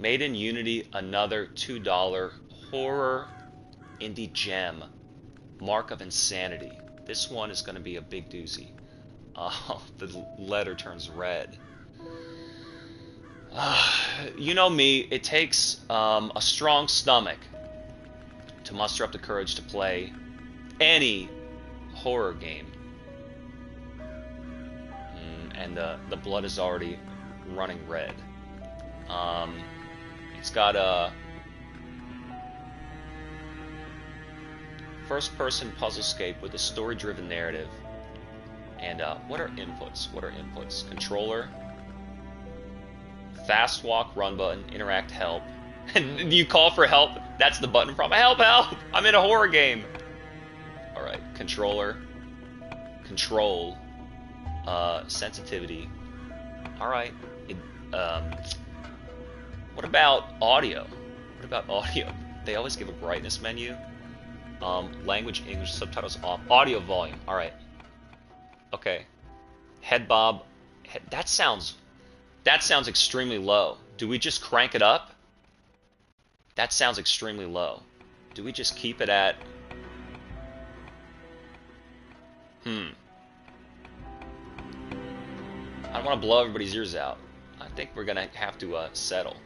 Made in Unity, another $2 horror indie gem. Mark of Insanity. This one is going to be a big doozy. The letter turns red. You know me, it takes a strong stomach to muster up the courage to play any horror game. And the blood is already running red. It's got a first-person puzzlescape with a story-driven narrative. And what are inputs? What are inputs? Controller, fast walk, run button, interact, help. And you call for help? That's the button from help, help! I'm in a horror game. All right, controller, control, sensitivity. All right. What about audio? What about audio? They always give a brightness menu. Language, English, subtitles off. Audio volume. All right. Okay. Head bob. That sounds extremely low. Do we just crank it up? That sounds extremely low. Do we just keep it at... I don't want to blow everybody's ears out. I think we're going to have to settle.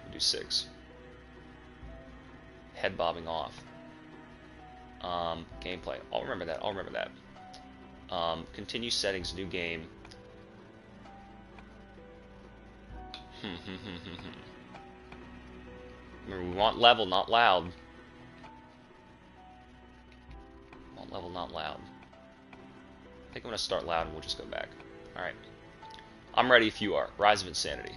We'll do 6. Head bobbing off. Gameplay. I'll remember that. I'll remember that. Continue settings, new game. Remember, we want level, not loud. Want level, not loud. I think I'm going to start loud and we'll just go back. Alright. I'm ready if you are. Rise of Insanity.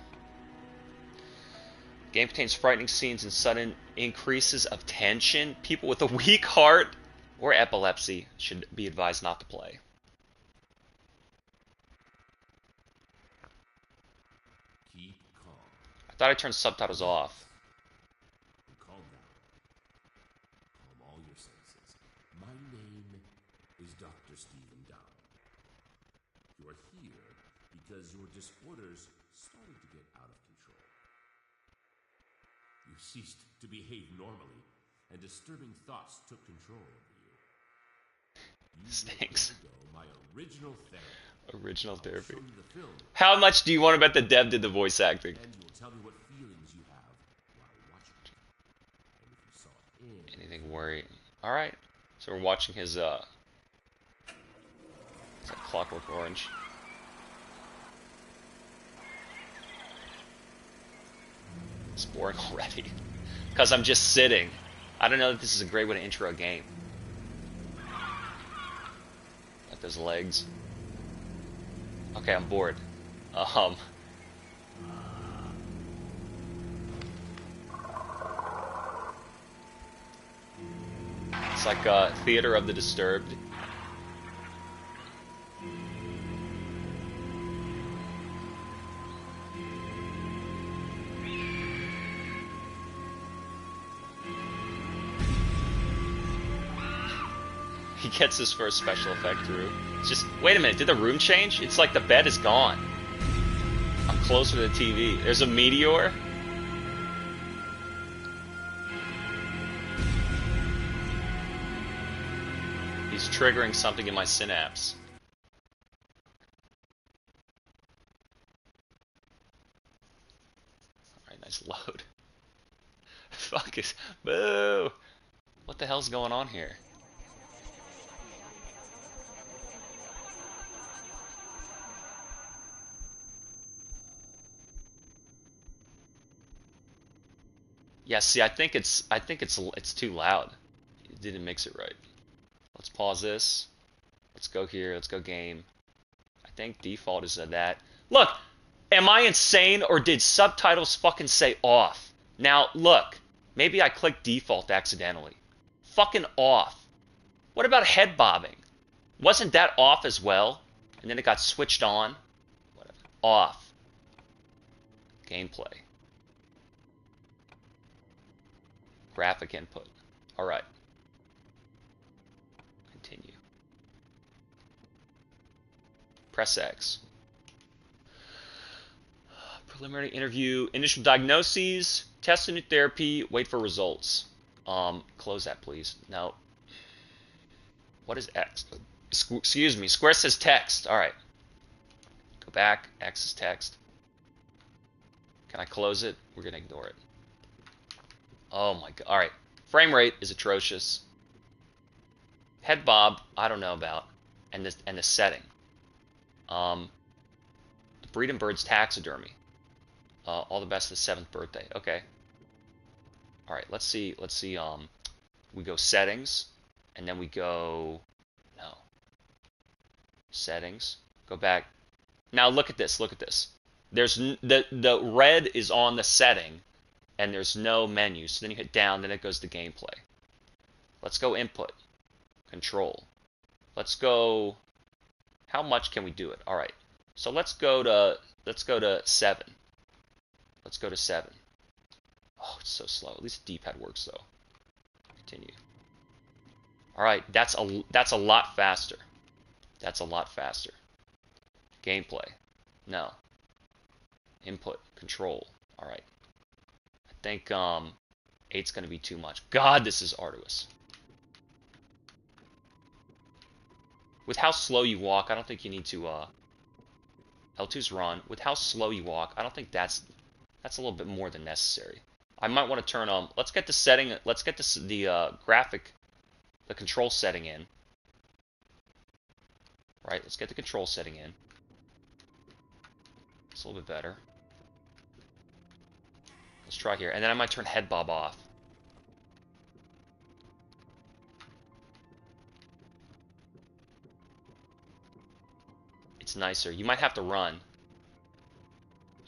Game contains frightening scenes and sudden increases of tension. People with a weak heart or epilepsy should be advised not to play. Keep calm. I thought I turned subtitles off. Calm down. Calm all your senses. My name is Dr. Stephen Down. You are here because your disorders started to get out of control. You ceased to behave normally, and disturbing thoughts took control of you. Stinks. My original therapy. Original therapy. Show you the film, How much do you want to bet the dev did the voice acting? and you will tell me what feelings you have while watching it. And if you saw it in Anything worry? All right. So we're watching his it's like Clockwork Orange. It's boring already. Because I'm just sitting. I don't know that this is a great way to intro a game. Like those legs. Okay, I'm bored. It's like Theater of the Disturbed. He gets his first special effect through. It's just, wait a minute, did the room change? It's like the bed is gone. I'm closer to the TV. There's a meteor. He's triggering something in my synapse. Alright, nice load. Fuck it. Boo! What the hell's going on here? Yeah, see, I think it's too loud. It didn't mix it right. Let's pause this. Let's go here. Let's go game. I think default is that. Look, am I insane or did subtitles fucking say off? Now, look, maybe I clicked default accidentally. Fucking off. What about head bobbing? Wasn't that off as well? And then it got switched on? Whatever. Off. Gameplay. Graphic input. Alright. Continue. Press X. Preliminary interview, initial diagnoses, test a new therapy, wait for results. Close that, please. No. What is X? Excuse me. Square says text. All right. Go back. X is text. Can I close it? We're gonna ignore it. Oh my god. All right. Frame rate is atrocious. Head bob, I don't know about, and the setting. The Breeding Birds taxidermy. All the best for the 7th birthday. Okay. All right. Let's see. We go settings, and then we go no settings. Go back. Now look at this. Look at this. There's the red is on the setting, and there's no menu. So then you hit down, then it goes to gameplay. Let's go input, control. Let's go. How much can we do it? All right. So let's go to 7. Let's go to 7. Oh, it's so slow. At least the D-pad works though. Continue. All right, that's a lot faster. That's a lot faster. Gameplay. No. Input, control. All right. I think 8's going to be too much. God, this is arduous. With how slow you walk, I don't think you need to L2's run. With how slow you walk, I don't think that's a little bit more than necessary. I might want to turn let's get the setting, let's get the graphic, the control setting in. Right, let's get the control setting in. It's a little bit better. Let's try here, and then I might turn head bob off. It's nicer. You might have to run.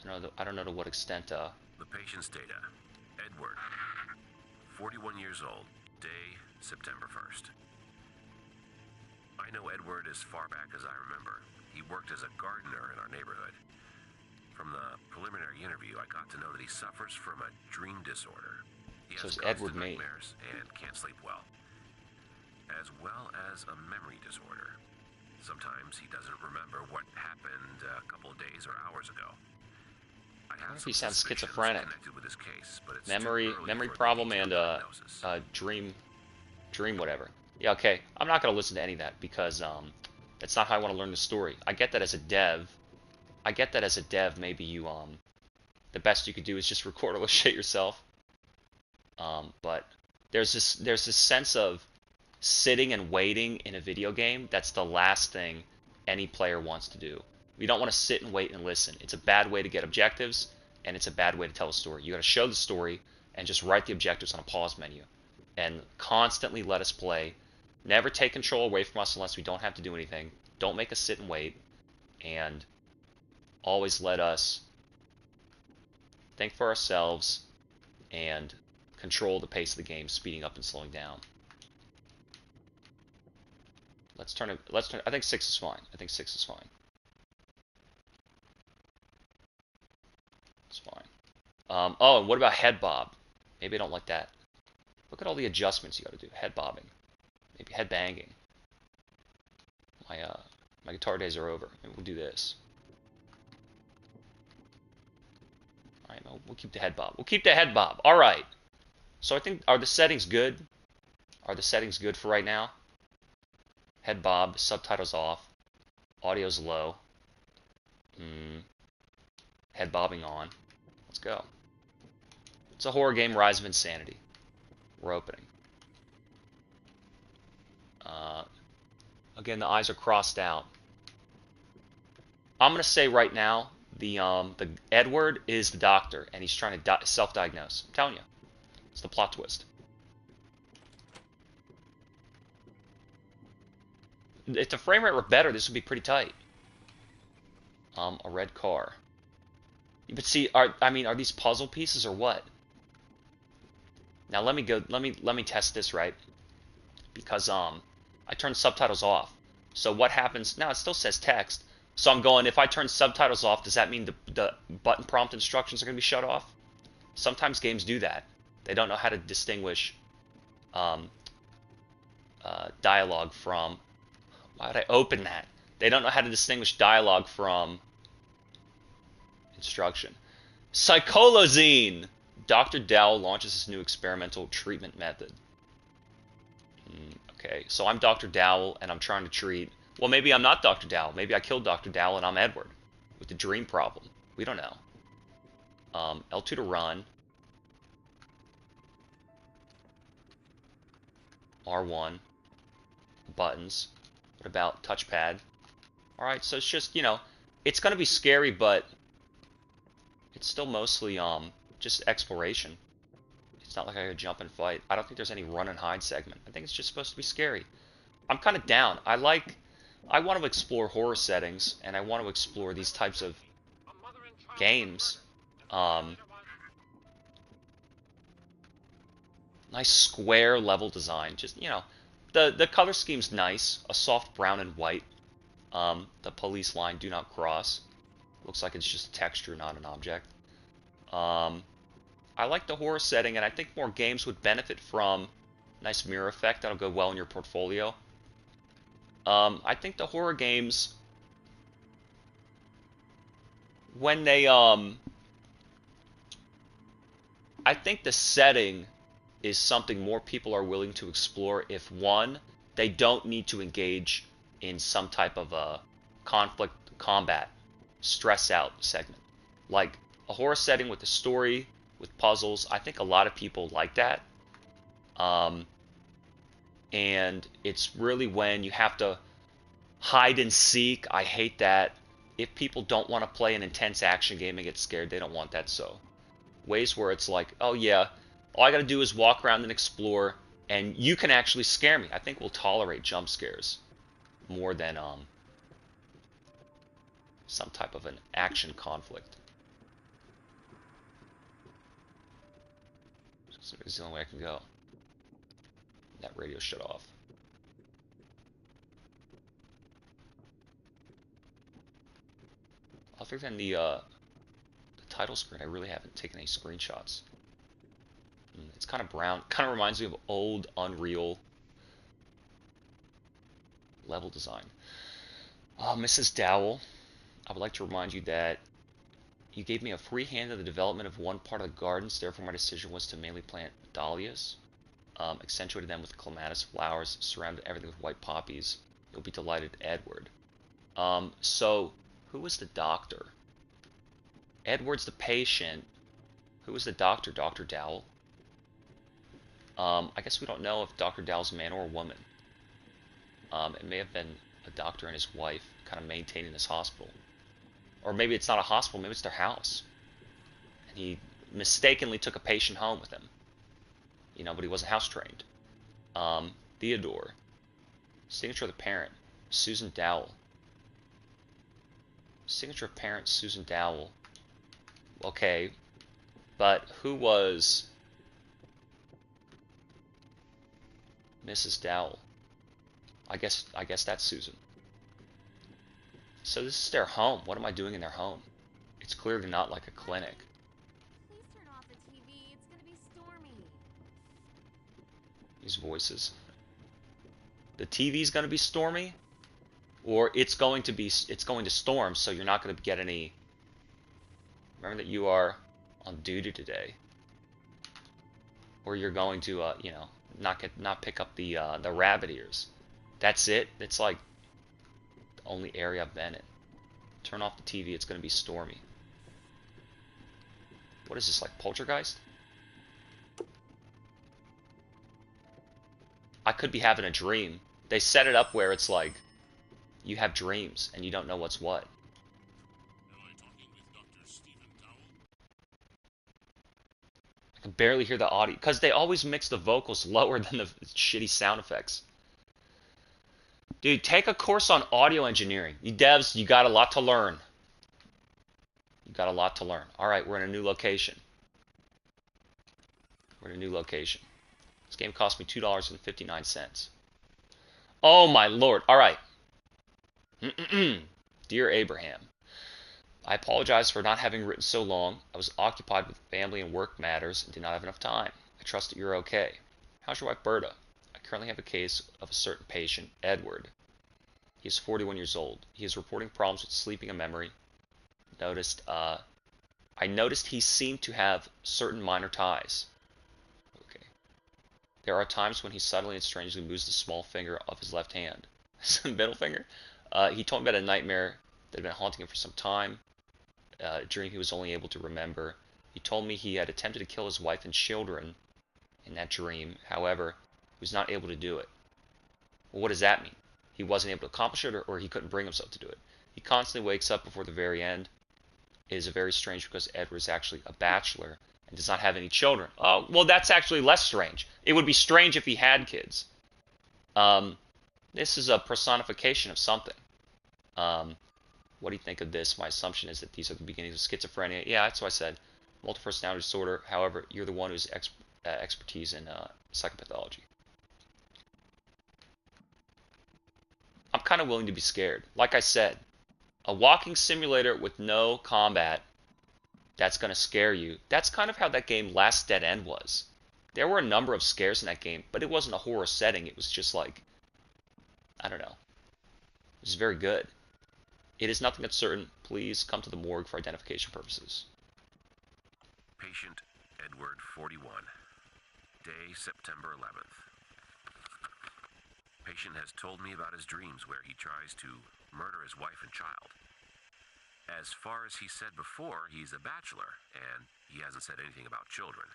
I don't know to what extent. The patient's data. Edward, 41 years old. Day, September 1st. I know Edward as far back as I remember. He worked as a gardener in our neighborhood. From the preliminary interview, I got to know that he suffers from a dream disorder. He has Edward constant nightmares and can't sleep well, as well as a memory disorder. Sometimes he doesn't remember what happened a couple of days or hours ago. I wonder if he sounds schizophrenic. With his case, but it's memory problem and dream whatever. Yeah, okay. I'm not gonna listen to any of that because that's not how I want to learn the story. I get that as a dev. Maybe you the best you could do is just record all the shit yourself. But there's this sense of sitting and waiting in a video game that's the last thing any player wants to do. We don't want to sit and wait and listen. It's a bad way to get objectives, and it's a bad way to tell a story. You got to show the story and just write the objectives on a pause menu and constantly let us play. Never take control away from us unless we don't have to do anything. Don't make us sit and wait, and always let us think for ourselves and control the pace of the game, speeding up and slowing down. Let's turn. I think 6 is fine. It's fine. Oh, and what about head bob? Maybe I don't like that. Look at all the adjustments you got to do. Head bobbing. Maybe head banging. My guitar days are over. Maybe we'll do this. All right, we'll keep the head bob. All right. So I think, are the settings good? For right now? Head bob, subtitles off, audio's low. Head bobbing on. Let's go. It's a horror game, Rise of Insanity. We're opening. Again, the eyes are crossed out. I'm gonna say right now, the Edward is the doctor, and he's trying to self-diagnose. I'm telling you, it's the plot twist. If the frame rate were better, this would be pretty tight. A red car. But see, are these puzzle pieces or what? Now let me test this, right? Because I turned subtitles off. So what happens now? It still says text. So I'm going, if I turn subtitles off, does that mean the button prompt instructions are going to be shut off? Sometimes games do that. They don't know how to distinguish dialogue from... Why would I open that? They don't know how to distinguish dialogue from instruction. Cyclozine! Dr. Dow launches his new experimental treatment method. Okay, so I'm Dr. Dowell and I'm trying to treat. Well, maybe I'm not Dr. Dowell. Maybe I killed Dr. Dowell and I'm Edward with the dream problem. We don't know. L2 to run. R1. Buttons. What about touchpad? Alright, so it's just, it's going to be scary, but it's still mostly just exploration. It's not like I could jump and fight. I don't think there's any run and hide segment. I think it's just supposed to be scary. I'm kind of down. I want to explore horror settings, and I want to explore these types of games. Um, nice square level design. Just, the color scheme's nice. A soft brown and white. The police line, do not cross. Looks like it's just a texture, not an object. I like the horror setting, and I think more games would benefit from nice mirror effect. That'll go well in your portfolio. I think the horror games, when they, I think the setting is something more people are willing to explore if, one, they don't need to engage in some type of a conflict, combat, stress out segment. Like a horror setting with a story, with puzzles, I think a lot of people like that. And it's really when you have to hide and seek. I hate that. If people don't want to play an intense action game and get scared, they don't want that. So ways where it's like, oh yeah, all I gotta do is walk around and explore, and you can actually scare me. I think we'll tolerate jump scares more than some type of an action conflict. So it's the only way I can go. That radio shut off. Other than the title screen, I really haven't taken any screenshots. It's kind of brown. Kind of reminds me of old Unreal level design. Mrs. Dowell, I would like to remind you that you gave me a free hand in the development of one part of the gardens, therefore my decision was to mainly plant dahlias. Accentuated them with clematis flowers, surrounded everything with white poppies. You'll be delighted, Edward. So, who was the doctor? Edward's the patient. Who was the doctor? Dr. Dowell? I guess we don't know if Dr. Dowell's a man or a woman. It may have been a doctor and his wife kind of maintaining this hospital. Or maybe it's not a hospital, maybe it's their house. And he mistakenly took a patient home with him. But he wasn't house trained. Theodore. Signature of the parent, Susan Dowell. Signature of parent, Susan Dowell. Okay, but who was Mrs. Dowell? I guess that's Susan. So this is their home. What am I doing in their home? It's clearly not like a clinic. Please turn off the TV. It's gonna be stormy. These voices. The TV's going to be stormy, or it's going to storm, so you're not going to get any. Remember that you are on duty today, or you're going to not pick up the rabbit ears. That's it. It's like the only area I've been in. Turn off the TV. It's going to be stormy. What is this, like Poltergeist? I could be having a dream. They set it up where it's like you have dreams and you don't know what's what. Am I talking with Dr. Stephen Dowell? I can barely hear the audio because they always mix the vocals lower than the shitty sound effects. Dude, take a course on audio engineering. You devs, you got a lot to learn. You got a lot to learn. Alright, we're in a new location. We're in a new location. This game cost me $2.59. Oh my lord. Alright. Dear Abraham, I apologize for not having written so long. I was occupied with family and work matters and did not have enough time. I trust that you're okay. How's your wife Berta? I currently have a case of a certain patient, Edward. He is 41 years old. He is reporting problems with sleeping and memory. Noticed I noticed he seemed to have certain minor ties. Okay. There are times when he suddenly and strangely moves the small finger of his left hand. Middle finger? He told me about a nightmare that had been haunting him for some time, a dream he was only able to remember. He told me he had attempted to kill his wife and children in that dream. However, he was not able to do it. Well, what does that mean? He wasn't able to accomplish it, or he couldn't bring himself to do it. He constantly wakes up before the very end. It is very strange because Edward is actually a bachelor and does not have any children. Oh, well, that's actually less strange. It would be strange if he had kids. This is a personification of something. What do you think of this? My assumption is that these are the beginnings of schizophrenia. Yeah, that's what I said. Multiple personality disorder. However, you're the one who's expertise in psychopathology. I'm kind of willing to be scared. Like I said, a walking simulator with no combat that's going to scare you. That's kind of how that game Last Dead End was. There were a number of scares in that game, but it wasn't a horror setting. It was just like, I don't know. It was very good. It is nothing that's certain. Please come to the morgue for identification purposes. Patient Edward 41. Day September 11th. Patient has told me about his dreams where he tries to murder his wife and child. As far as he said before, he's a bachelor, and he hasn't said anything about children.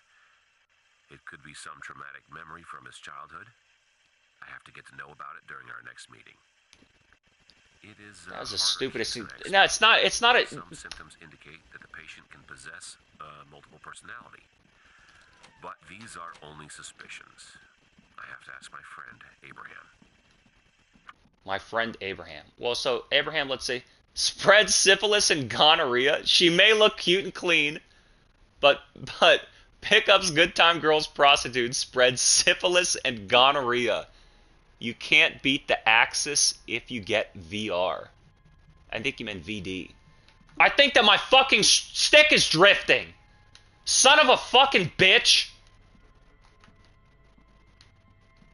It could be some traumatic memory from his childhood. I have to get to know about it during our next meeting. It is That was the harder stupidest case thing. than No, it's not. It's not a. Some symptoms indicate that the patient can possess multiple personality. But these are only suspicions. I have to ask my friend, Abraham. My friend Abraham. Well, so Abraham, let's say, spreads syphilis and gonorrhea. She may look cute and clean, but pickups, good time girls, prostitutes spread syphilis and gonorrhea. You can't beat the Axis if you get VR. I think you meant VD. I think that my fucking stick is drifting. Son of a fucking bitch.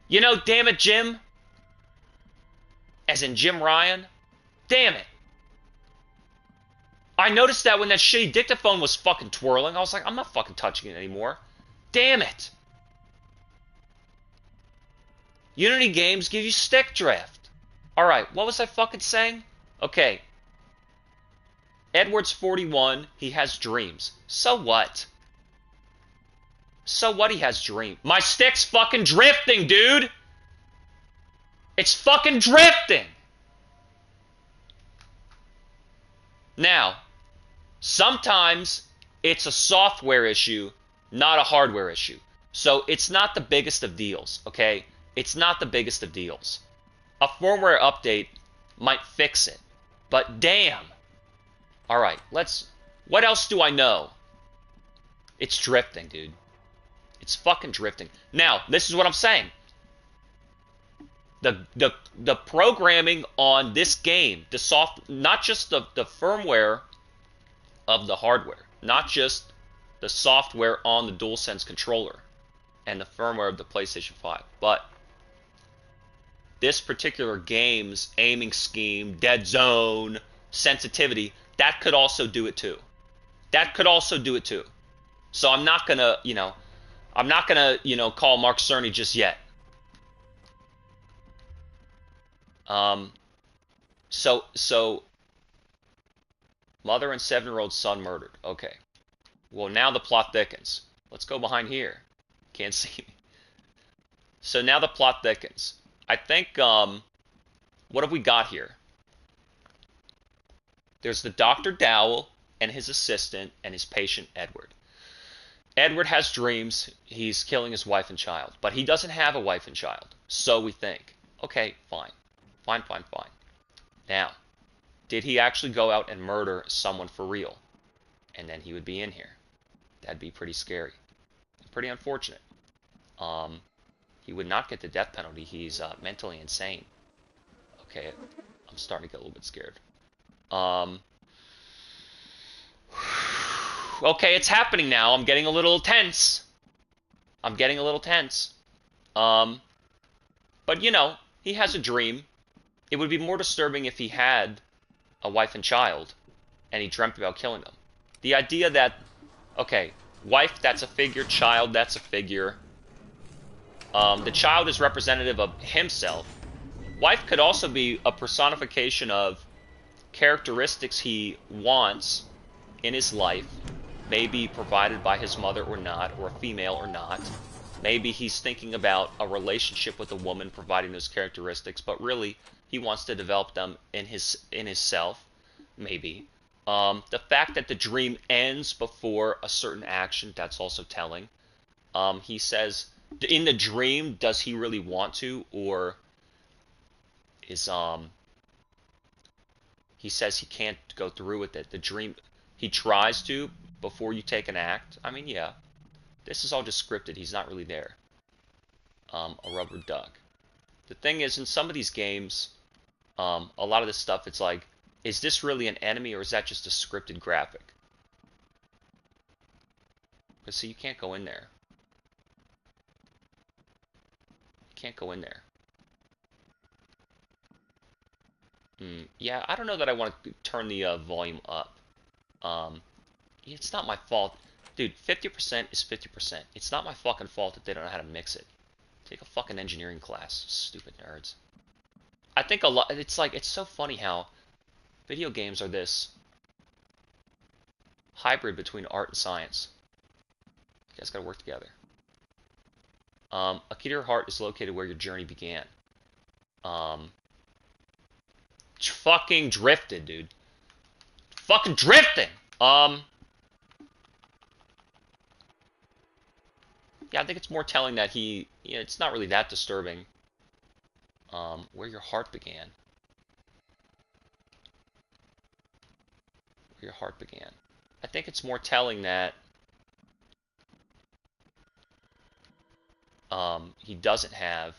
You know, damn it, Jim. As in Jim Ryan. Damn it. I noticed that when that shitty dictaphone was fucking twirling, I was like, I'm not fucking touching it anymore. Damn it. Unity games give you stick drift. Alright, what was I fucking saying? Okay. Edward's 41. He has dreams. So what? So what he has dreams? My stick's fucking drifting, dude! It's fucking drifting! Now, sometimes it's a software issue, not a hardware issue. So it's not the biggest of deals, okay? It's not the biggest of deals. A firmware update might fix it. But damn. Alright, let's... What else do I know? It's drifting, dude. It's fucking drifting. Now, this is what I'm saying. The programming on this game, not just the firmware of the hardware, not just the software on the DualSense controller and the firmware of the PlayStation 5, but this particular game's aiming scheme, dead zone, sensitivity, that could also do it too. That could also do it too. So I'm not gonna, call Mark Cerny just yet. So mother and 7-year-old son murdered. Okay. Well, now the plot thickens. Let's go behind here. Can't see me. So now the plot thickens. I think, what have we got here? There's the Dr. Dowell and his assistant and his patient, Edward. Edward has dreams. He's killing his wife and child. But he doesn't have a wife and child. So we think. Okay, fine. Fine. Now, did he actually go out and murder someone for real? And then he would be in here. That'd be pretty scary. Pretty unfortunate. He would not get the death penalty. He's mentally insane. Okay, I'm starting to get a little bit scared. Okay, it's happening now. I'm getting a little tense. But he has a dream. It would be more disturbing if he had a wife and child, and he dreamt about killing them. The idea that, okay, wife, that's a figure, child, that's a figure. The child is representative of himself. Wife could also be a personification of characteristics he wants in his life, maybe provided by his mother or not, or a female or not. Maybe he's thinking about a relationship with a woman providing those characteristics, but really he wants to develop them in his self. Maybe. The fact that the dream ends before a certain action, that's also telling. He says, in the dream, does he really want to, or is he says he can't go through with it. The dream, he tries to before you take an act. I mean, yeah, this is all just scripted. He's not really there. A rubber duck. The thing is, in some of these games, a lot of this stuff, it's like, is this really an enemy or is that just a scripted graphic? Because see, you can't go in there. You can't go in there. Yeah, I don't know that I want to turn the volume up. It's not my fault. Dude, 50% is 50%. It's not my fucking fault that they don't know how to mix it. Take a fucking engineering class, stupid nerds. I think a lot, it's like, it's so funny how video games are this hybrid between art and science. You guys gotta work together. A key to your heart is located where your journey began. Fucking drifted, dude. Fucking drifting! Yeah, I think it's more telling that it's not really that disturbing. Where your heart began. Where your heart began. I think it's more telling that he doesn't have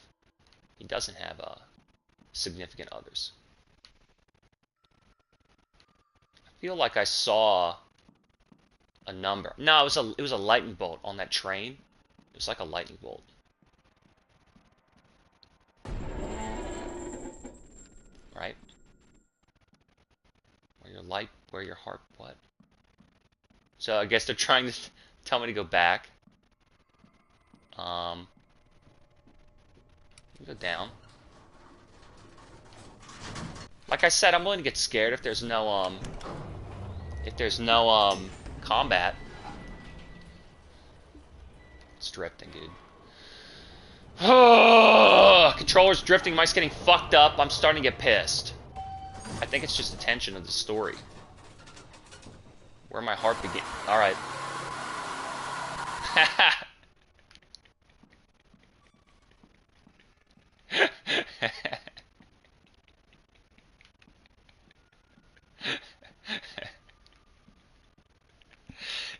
significant others. I feel like I saw a number. No, it was a lightning bolt on that train. It was like a lightning bolt. Right? Where your heart, what? So I guess they're trying to tell me to go back. Go down. Like I said, I'm willing to get scared if there's no combat. It's drifting, dude. Controller's drifting, mic's getting fucked up. I'm starting to get pissed. I think it's just the tension of the story. Where my heart began. Alright.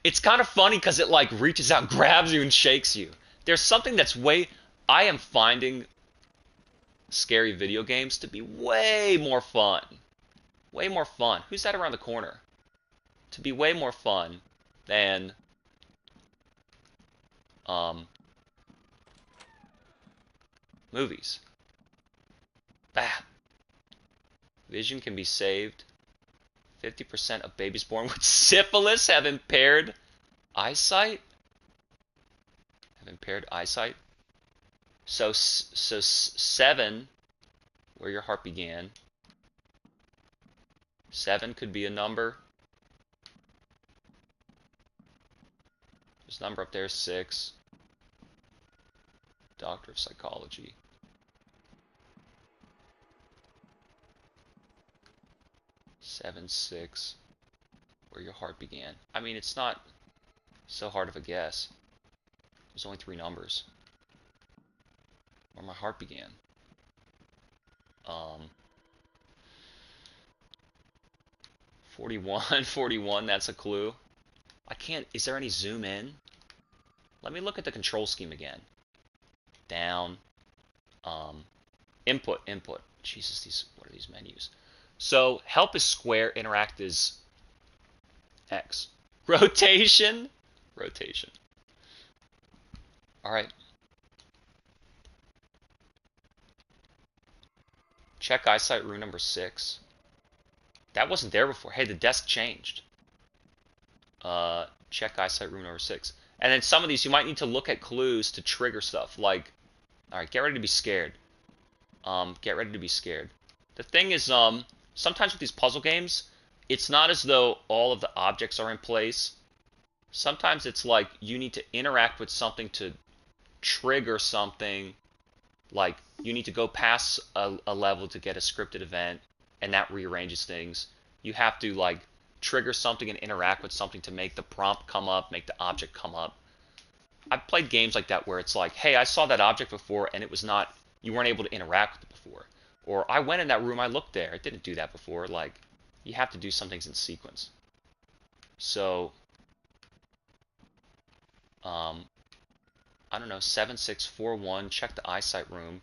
It's kind of funny because it like reaches out, grabs you, and shakes you. There's something that's I am finding scary video games to be way more fun. Way more fun. Who's that around the corner? To be way more fun than movies. Bah. Vision can be saved. 50% of babies born with syphilis have impaired eyesight. Have impaired eyesight. So 7, where your heart began. 7 could be a number. There's a number up there, 6. Doctor of Psychology. 7, 6. Where your heart began. I mean, it's not so hard of a guess. There's only 3 numbers. Where my heart began. 41, 41, that's a clue. I can't, is there any zoom in? Let me look at the control scheme again. Down. Input. Jesus, what are these menus? So, help is square, interact is X. Rotation. Alright. Check eyesight rule number 6. That wasn't there before. Hey, the desk changed. Check eyesight room number 6. And then some of these you might need to look at clues to trigger stuff. Like, all right, get ready to be scared. Get ready to be scared. The thing is, sometimes with these puzzle games, it's not as though all of the objects are in place. Sometimes it's like you need to interact with something to trigger something. Like you need to go past a level to get a scripted event, and that rearranges things. You have to like trigger something and interact with something to make the prompt come up, make the object come up. I've played games like that where it's like, hey, I saw that object before and it was not, you weren't able to interact with it before. Or I went in that room, I looked there, it didn't do that before. Like, you have to do some things in sequence. So, I don't know, 7641, check the eyesight room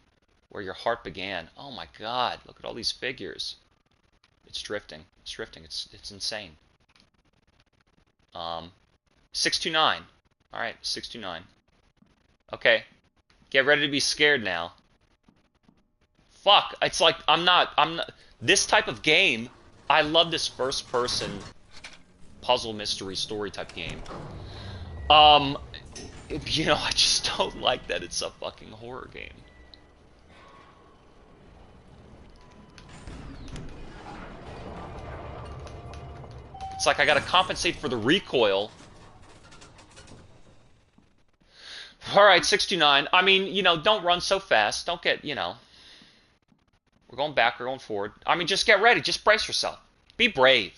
where your heart began. Oh my god, look at all these figures. It's drifting. It's drifting. It's insane. 629. All right, 629. Okay, get ready to be scared now. Fuck, it's like I'm not. This type of game. I love this first-person puzzle mystery story type game. You know, I just don't like that it's a fucking horror game. It's like I gotta compensate for the recoil. Alright, 69. I mean, you know, don't run so fast. Don't get, you know. We're going back, we're going forward. I mean, just get ready. Just brace yourself. Be brave.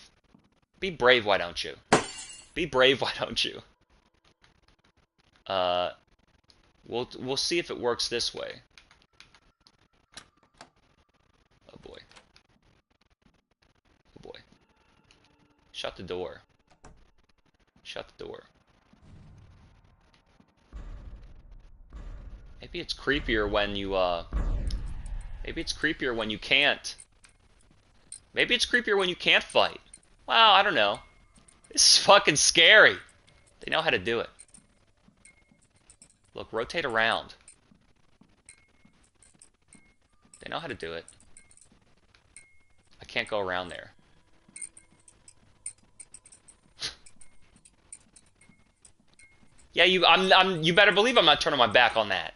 Be brave, why don't you? Be brave, why don't you? We'll see if it works this way. Oh boy. Oh boy. Shut the door. Shut the door. Maybe it's creepier when you, maybe it's creepier when you can't. Maybe it's creepier when you can't fight. Well, I don't know. This is fucking scary. They know how to do it. Look, rotate around. They know how to do it. I can't go around there. Yeah, you better believe I'm not turning my back on that.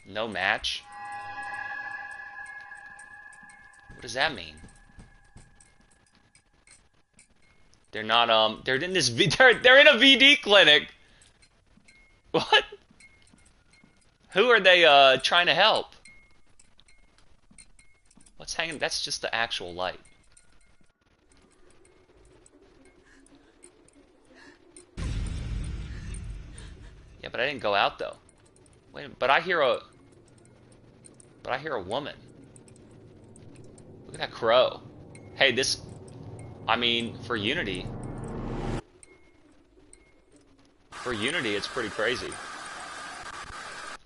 No match. What does that mean? They're not, they're in this, they're in a VD clinic. What? Who are they, trying to help? What's hanging? That's just the actual light. Yeah, but I didn't go out, though. Wait, but I hear a woman. Look at that crow. Hey, this, I mean, for Unity, it's pretty crazy.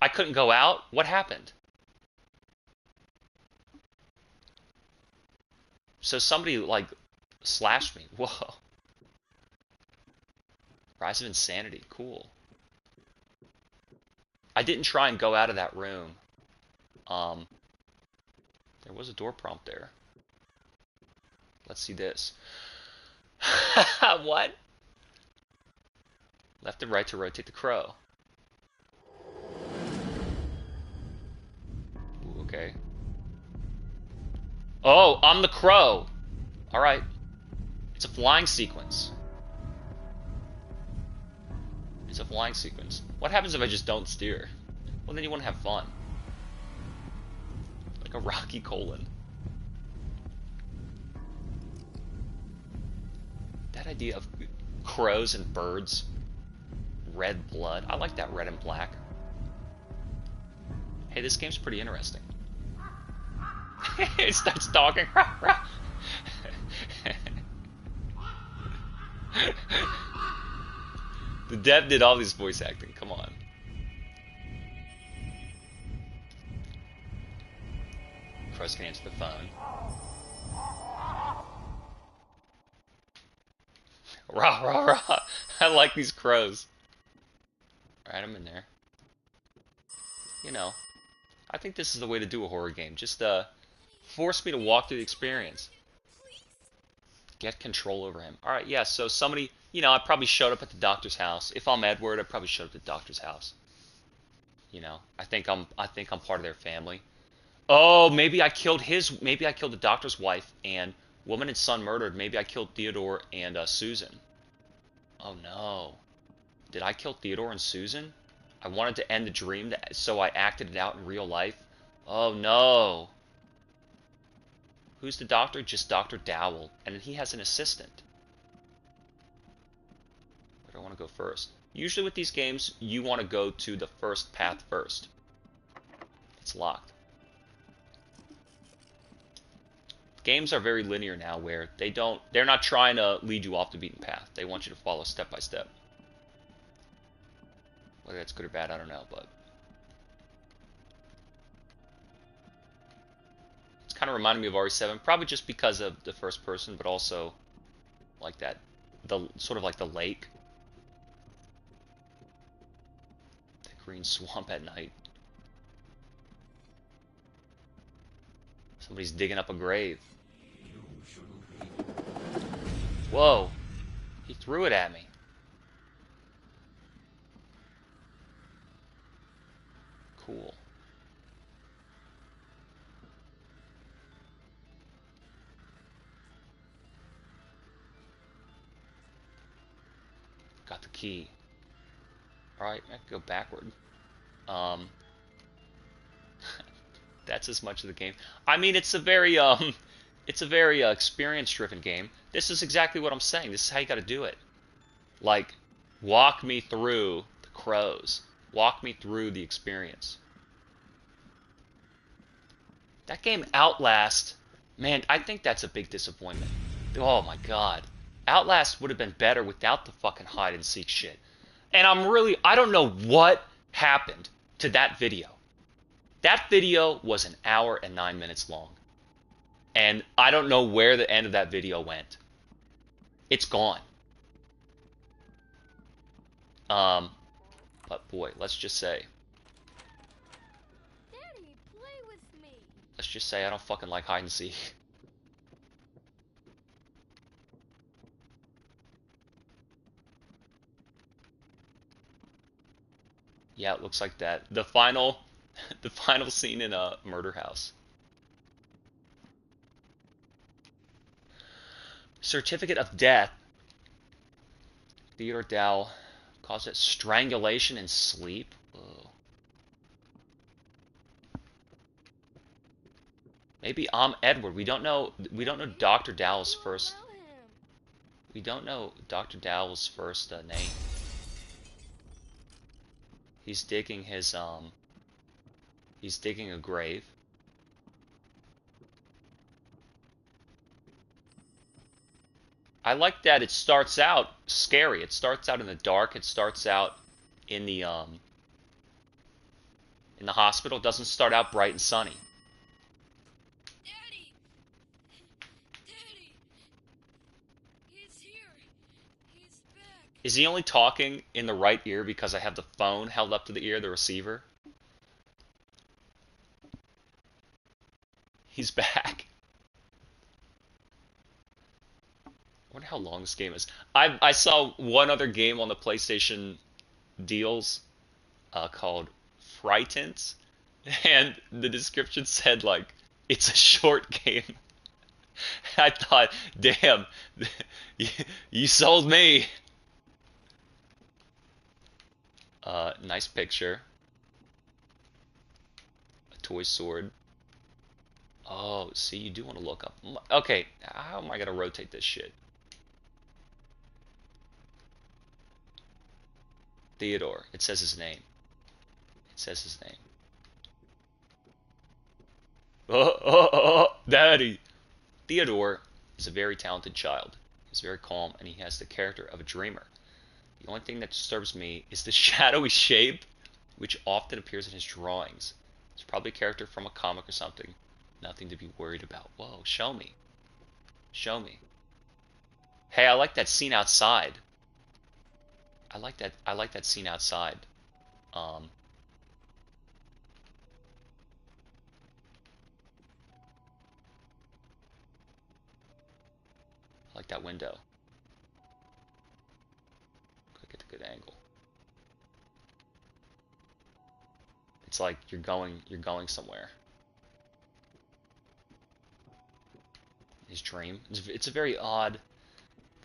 I couldn't go out? What happened? So somebody, like, slashed me. Whoa. Rise of Insanity. Cool. I didn't try and go out of that room. There was a door prompt there. Let's see this. What? Left and right to rotate the crow. Ooh, okay. Oh, I'm the crow. Alright. It's a flying sequence. It's a flying sequence. What happens if I just don't steer? Well, then you won't have fun. Like a Rocky colon. That idea of crows and birds, red blood. I like that red and black. Hey, this game's pretty interesting. It starts talking. The dev did all these voice acting. Come on. Crows can answer the phone. Rah, rah, rah. I like these crows. Alright, I'm in there. You know, I think this is the way to do a horror game. Just, force me to walk through the experience. Get control over him. All right, yeah. So somebody, I probably showed up at the doctor's house. If I'm Edward, I probably showed up at the doctor's house. I think I'm part of their family. Oh, maybe I killed the doctor's wife and woman and son murdered. Maybe I killed Theodore and Susan. Oh no. Did I kill Theodore and Susan? I wanted to end the dream, so I acted it out in real life. Oh no. Who's the doctor? Just Dr. Dowell. And he has an assistant. Where do I want to go first? Usually with these games, you want to go to the first path first. It's locked. Games are very linear now where they're not trying to lead you off the beaten path. They want you to follow step by step. Whether that's good or bad, I don't know, but it's kind of reminding me of RE7, probably just because of the first person, but also like that, the sort of like the lake, the green swamp at night. Somebody's digging up a grave. Whoa, he threw it at me. Cool. Got the key. Alright, I can go backward. Um, that's as much of the game. I mean, it's a very experience-driven game. This is exactly what I'm saying. This is how you got to do it. Like, walk me through the crows. Walk me through the experience. That game Outlast, man, I think that's a big disappointment. Oh my god. Outlast would have been better without the fucking hide and seek shit. And I don't know what happened to that video. That video was an hour and 9 minutes long. And I don't know where the end of that video went. It's gone. But boy, let's just say Daddy, play with me. I don't fucking like hide and seek. Yeah, it looks like that. The final the final scene in a murder house. Certificate of death. Theodore Dow caused it strangulation in sleep. Whoa. Maybe I'm Edward. We don't know. We don't know Dr. Dowell's first. Tell him. We don't know Dr. Dowell's first name. He's digging his He's digging a grave. I like that it starts out scary. It starts out in the dark. It starts out in the hospital. It doesn't start out bright and sunny. Daddy! Daddy! He's here. He's back. Is he only talking in the right ear because I have the phone held up to the ear, the receiver? He's back. I wonder how long this game is. I saw one other game on the PlayStation deals called Frightened, and the description said like it's a short game. I thought, damn, you sold me. Nice picture. A toy sword. Oh, see, you do want to look up. Okay, how am I gonna rotate this shit? Theodore. It says his name. It says his name. Daddy. Theodore is a very talented child. He's very calm, and he has the character of a dreamer. The only thing that disturbs me is the shadowy shape, which often appears in his drawings. It's probably a character from a comic or something. Nothing to be worried about. Whoa, show me. Show me. Hey, I like that scene outside. I like that scene outside. Um, like that window. Get a good angle. It's like you're going somewhere. His dream. It's a very odd.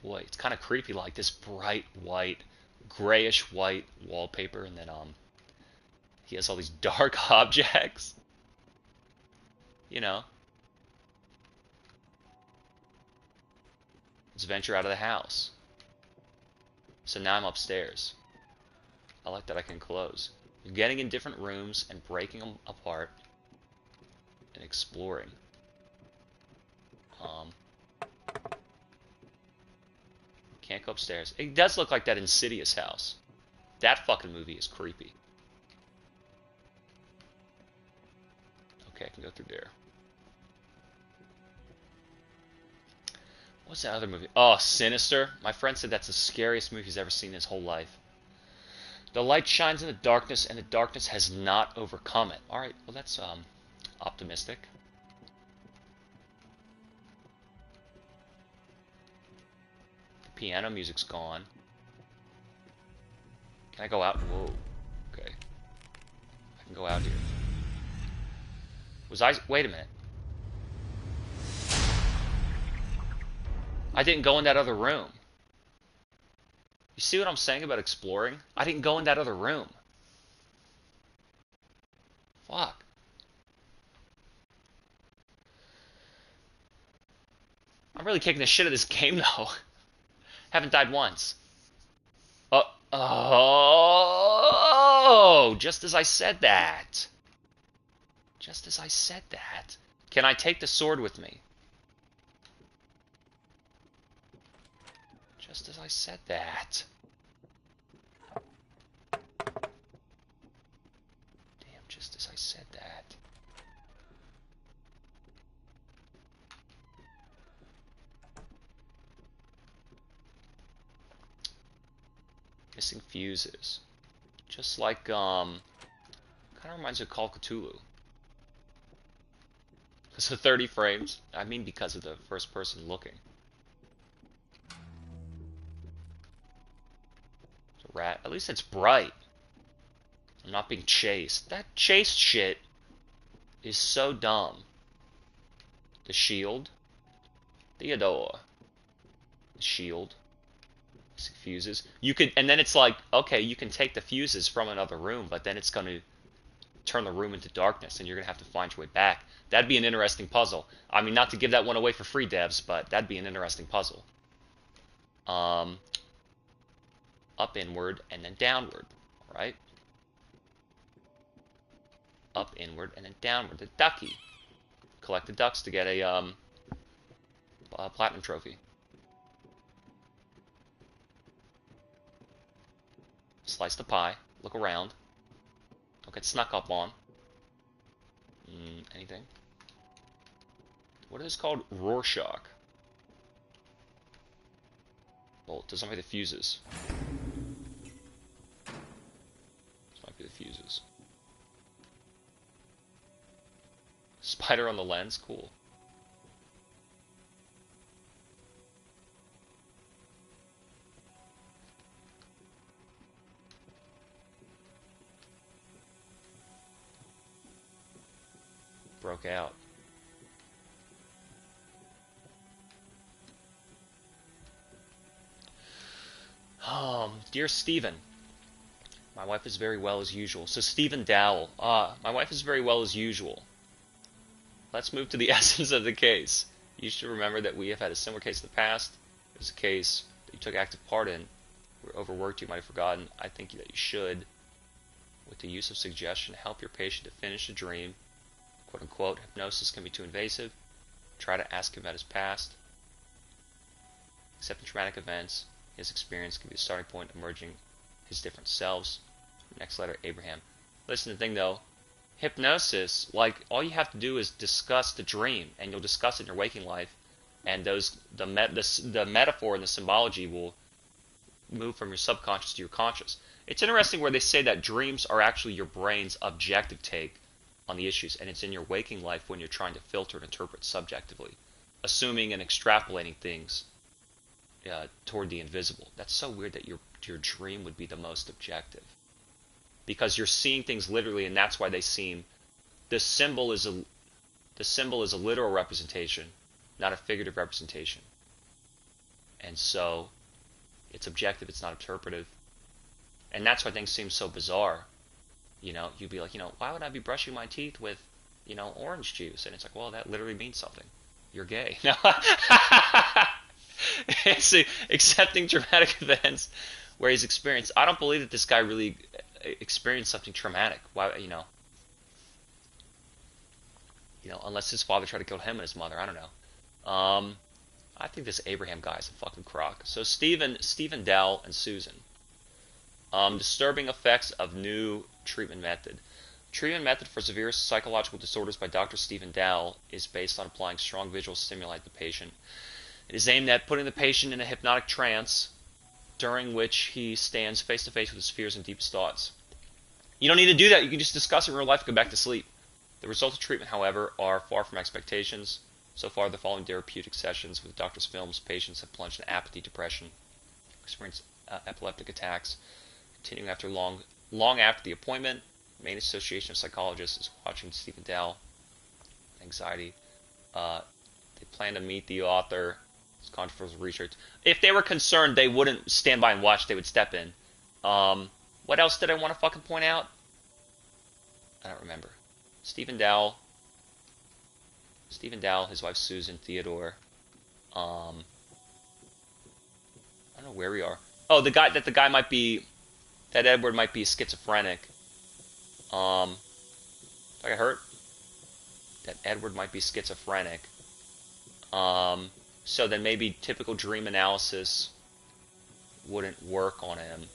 Boy, it's kind of creepy. Like this bright white, grayish white wallpaper, and then he has all these dark objects. You know. Let's venture out of the house. So now I'm upstairs. I like that I can close. You're getting in different rooms and breaking them apart and exploring. Can't go upstairs. It does look like that Insidious house. That fucking movie is creepy. Okay, I can go through there. What's that other movie? Oh, Sinister. My friend said that's the scariest movie he's ever seen in his whole life. The light shines in the darkness, and the darkness has not overcome it. Alright, well that's optimistic. The piano music's gone. Can I go out? Whoa. Okay. I can go out here. Wait a minute. I didn't go in that other room. You see what I'm saying about exploring? I didn't go in that other room. Fuck. I'm really kicking the shit out of this game, though. Haven't died once. Oh, just as I said that. Just as I said that. Can I take the sword with me? Just as I said that. Damn, just as I said that. Missing fuses. Just like, kind of reminds me of Call of Cthulhu. Because of 30 frames. I mean because of the first person looking. It's a rat. At least it's bright. I'm not being chased. That chased shit is so dumb. The shield. Theodore. The shield. Fuses. You could, and then it's like, okay, you can take the fuses from another room, but then it's going to turn the room into darkness, and you're going to have to find your way back. That'd be an interesting puzzle. I mean, not to give that one away for free, devs, but that'd be an interesting puzzle. Up inward and then downward, right? Up inward and then downward. The ducky. Collect the ducks to get a platinum trophy. Slice the pie. Look around. Don't get snuck up on. Anything? What is called? Rorschach. Well, doesn't have the fuses. This might be the fuses. Spider on the lens? Cool. Broke out. Dear Stephen, my wife is very well as usual. So Stephen Dowell, my wife is very well as usual. Let's move to the essence of the case. You should remember that we have had a similar case in the past. It was a case that you took active part in. We were overworked, you might have forgotten. I think that you should, with the use of suggestion, help your patient to finish a dream. Quote unquote, hypnosis can be too invasive. Try to ask him about his past. Accepting traumatic events, his experience can be the starting point of merging his different selves. Next letter, Abraham. Listen to the thing though. Hypnosis, like, all you have to do is discuss the dream, and you'll discuss it in your waking life, and the metaphor and the symbology will move from your subconscious to your conscious. It's interesting where they say that dreams are actually your brain's objective take on the issues, and it's in your waking life when you're trying to filter and interpret subjectively, assuming and extrapolating things toward the invisible. That's so weird that your dream would be the most objective, because you're seeing things literally, and that's why they seem. The symbol is a literal representation, not a figurative representation, and so it's objective. It's not interpretive, and that's why things seem so bizarre. You'd be like, why would I be brushing my teeth with, orange juice? And it's like, well, that literally means something. You're gay. No. It's accepting dramatic events where he's experienced. I don't believe that this guy really experienced something traumatic. Why, unless his father tried to kill him and his mother. I don't know. I think this Abraham guy is a fucking crock. So Stephen Dell, and Susan. Disturbing effects of new treatment method. Treatment method for severe psychological disorders by Dr. Stephen Dell is based on applying strong visual stimuli to the patient. It is aimed at putting the patient in a hypnotic trance during which he stands face to face with his fears and deepest thoughts. You don't need to do that. You can just discuss it in real life and go back to sleep. The results of treatment, however, are far from expectations. So far, the following therapeutic sessions with doctor's films, patients have plunged in apathy, depression, experienced epileptic attacks, continuing after long after the appointment. Main Association of Psychologists is watching Stephen Dell. Anxiety. They plan to meet the author. It's controversial research. If they were concerned, they wouldn't stand by and watch. They would step in. What else did I want to fucking point out? I don't remember. Stephen Dell, his wife Susan, Theodore. I don't know where we are. Oh, the guy might be, that Edward might be schizophrenic. I got hurt. That Edward might be schizophrenic. So then maybe typical dream analysis wouldn't work on him.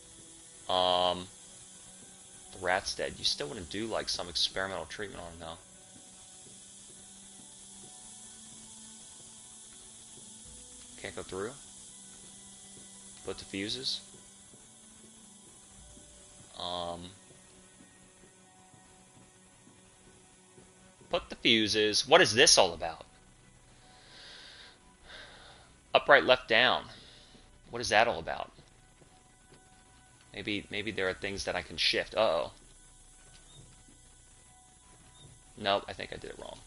The rat's dead. You still wouldn't do like some experimental treatment on him, though. Can't go through. Put the fuses. Put the fuses. What is this all about? Upright left down. What is that all about? Maybe there are things that I can shift. Uh-oh. Nope, I think I did it wrong.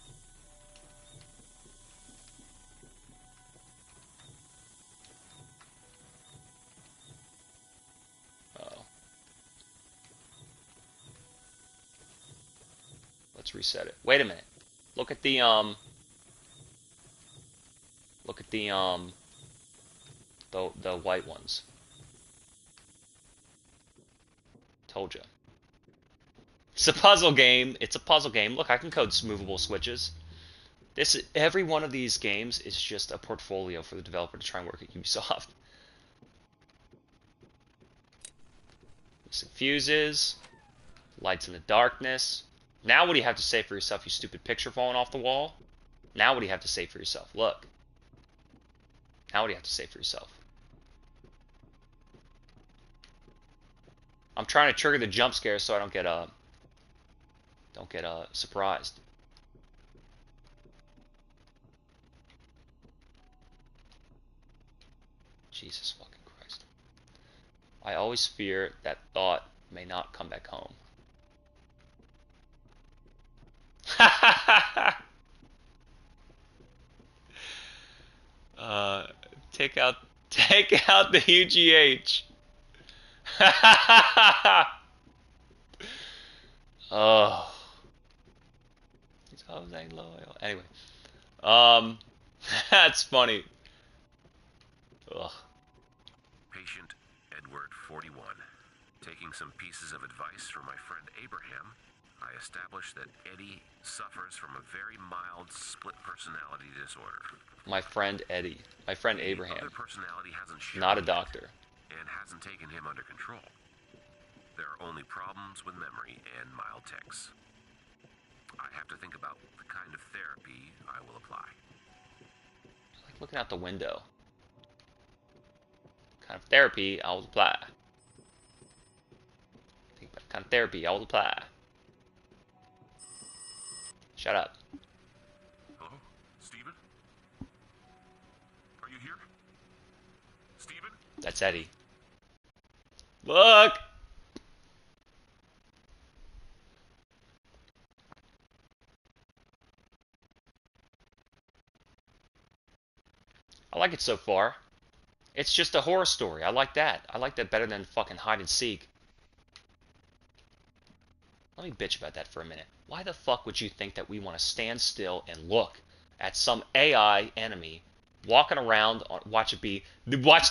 Uh-oh. Let's reset it. Wait a minute. Look at the the white ones. Told you. It's a puzzle game. It's a puzzle game. Look, I can code movable switches. Every one of these games is just a portfolio for the developer to try and work at Ubisoft. Missing fuses. Lights in the darkness. Now what do you have to say for yourself, you stupid picture falling off the wall? Now what do you have to say for yourself? Look. Now what do you have to say for yourself? I'm trying to trigger the jump scare so I don't get surprised. Jesus fucking Christ. I always fear that thought may not come back home. Take out the UGH. Oh. These hoes ain't loyal. Anyway. That's funny. Ugh. Patient Edward, 41. Taking some pieces of advice from my friend Abraham, I established that Eddie suffers from a very mild split personality disorder. My friend Eddie. My friend Abraham. The other personality hasn't shown Not a doctor. And hasn't taken him under control. There are only problems with memory and mild tics. I have to think about the kind of therapy I will apply. I like looking out the window. Kind of therapy I will apply. Think about the kind of therapy I will apply. Shut up. Hello? Stephen? Are you here? That's Eddie. Look! I like it so far. It's just a horror story. I like that. I like that better than fucking hide and seek. Let me bitch about that for a minute. Why the fuck would you think that we want to stand still and look at some AI enemy walking around, watch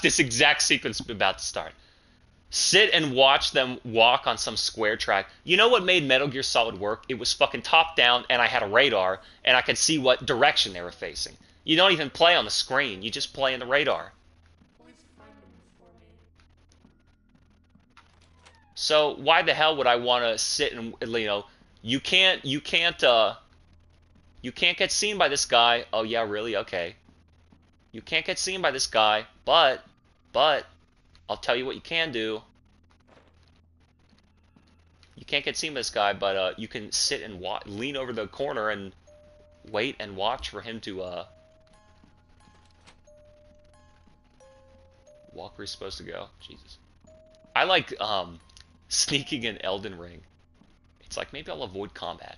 this exact sequence about to start. Sit and watch them walk on some square track. You know what made Metal Gear Solid work? It was fucking top down, and I had a radar, and I could see what direction they were facing. You don't even play on the screen. You just play in the radar. So why the hell would I want to sit and you can't get seen by this guy. Oh yeah, really? Okay. You can't get seen by this guy, but I'll tell you what you can do. You can't get seen by this guy, but you can sit and lean over the corner and wait and watch for him to walk where he's supposed to go. Jesus. I like sneaking in Elden Ring. It's like maybe I'll avoid combat.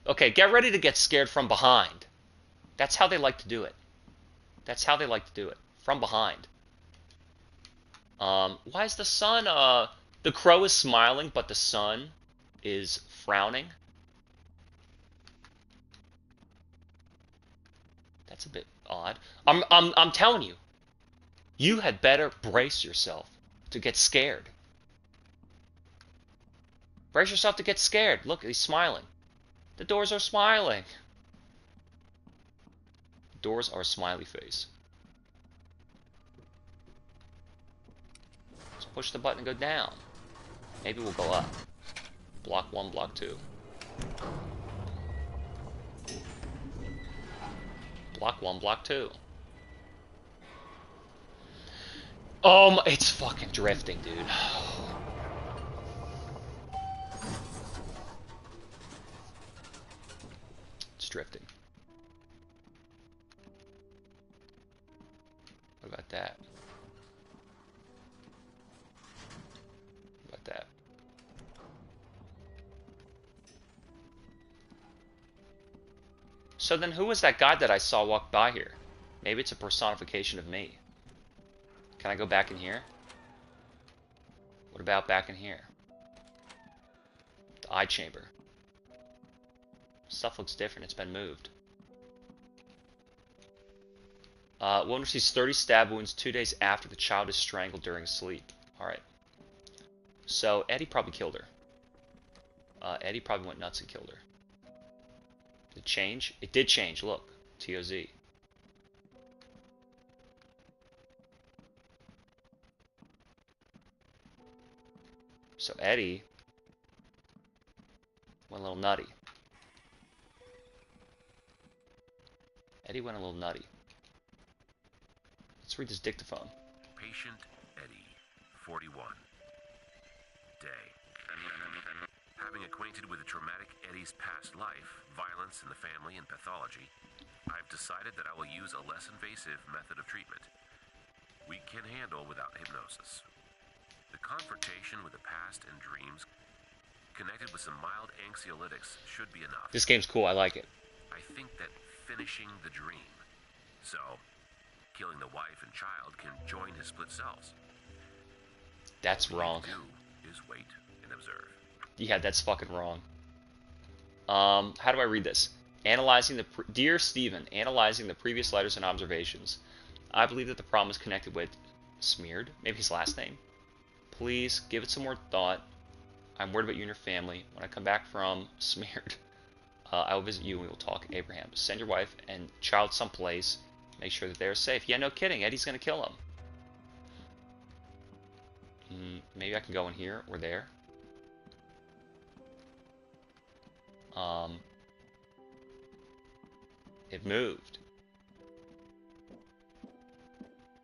Okay, get ready to get scared from behind. That's how they like to do it. That's how they like to do it. From behind. Why is the sun the crow is smiling, but the sun is frowning? That's a bit odd. I'm telling you. You had better brace yourself to get scared. Brace yourself to get scared. Look, he's smiling. The doors are smiling. Doors are smiley face. Let's push the button and go down. Maybe we'll go up. Block 1, block 2. Block 1, block 2. It's fucking drifting, dude. It's drifting. What about that? What about that? So then who was that guy that I saw walk by here? Maybe it's a personification of me. Can I go back in here? What about back in here? The eye chamber. Stuff looks different. It's been moved. One receives 30 stab wounds 2 days after the child is strangled during sleep. Alright. So Eddie probably killed her. Eddie probably went nuts and killed her. Did it change? It did change. Look. TOZ. So Eddie went a little nutty. Eddie went a little nutty. Let's read this dictaphone. Patient Eddie, 41. Day. Having acquainted with the traumatic Eddie's past life, violence in the family, and pathology, I've decided that I will use a less invasive method of treatment. We can handle without hypnosis. The confrontation with the past and dreams, connected with some mild anxiolytics, should be enough. This game's cool. I like it. I think that finishing the dream, so killing the wife and child, can join his split selves. That's wrong. All you do is wait and observe. Yeah, that's fucking wrong. How do I read this? Dear Stephen, analyzing the previous letters and observations, I believe that the problem is connected with Smeared, maybe his last name. Please give it some more thought. I'm worried about you and your family. When I come back from Smeared, I will visit you and we will talk. Abraham, send your wife and child someplace. Make sure that they're safe. Yeah, no kidding. Eddie's gonna kill him. Maybe I can go in here or there. It moved.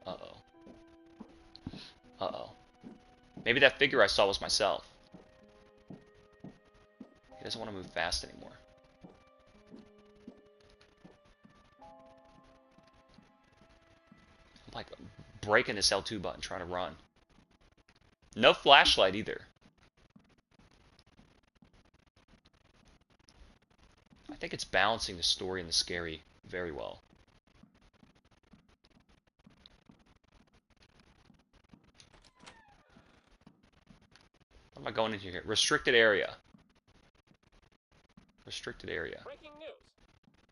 Uh-oh. Uh-oh. Maybe that figure I saw was myself. He doesn't want to move fast anymore. I'm like breaking this L2 button trying to run. No flashlight either. I think it's balancing the story and the scary very well. What am I going into here? Restricted area. Restricted area. Breaking news.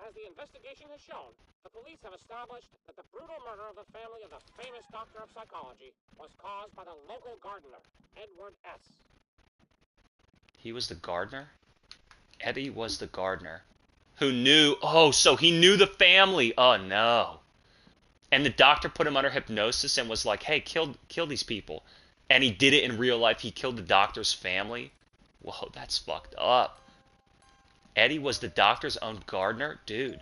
As the investigation has shown, the police have established that the brutal murder of the family of the famous doctor of psychology was caused by the local gardener, Edward S. He was the gardener? Eddie was the gardener. Who knew? Oh, so he knew the family. Oh, no. And the doctor put him under hypnosis and was like, hey, kill these people. And he did it in real life. He killed the doctor's family. Whoa, that's fucked up. Eddie was the doctor's own gardener? Dude,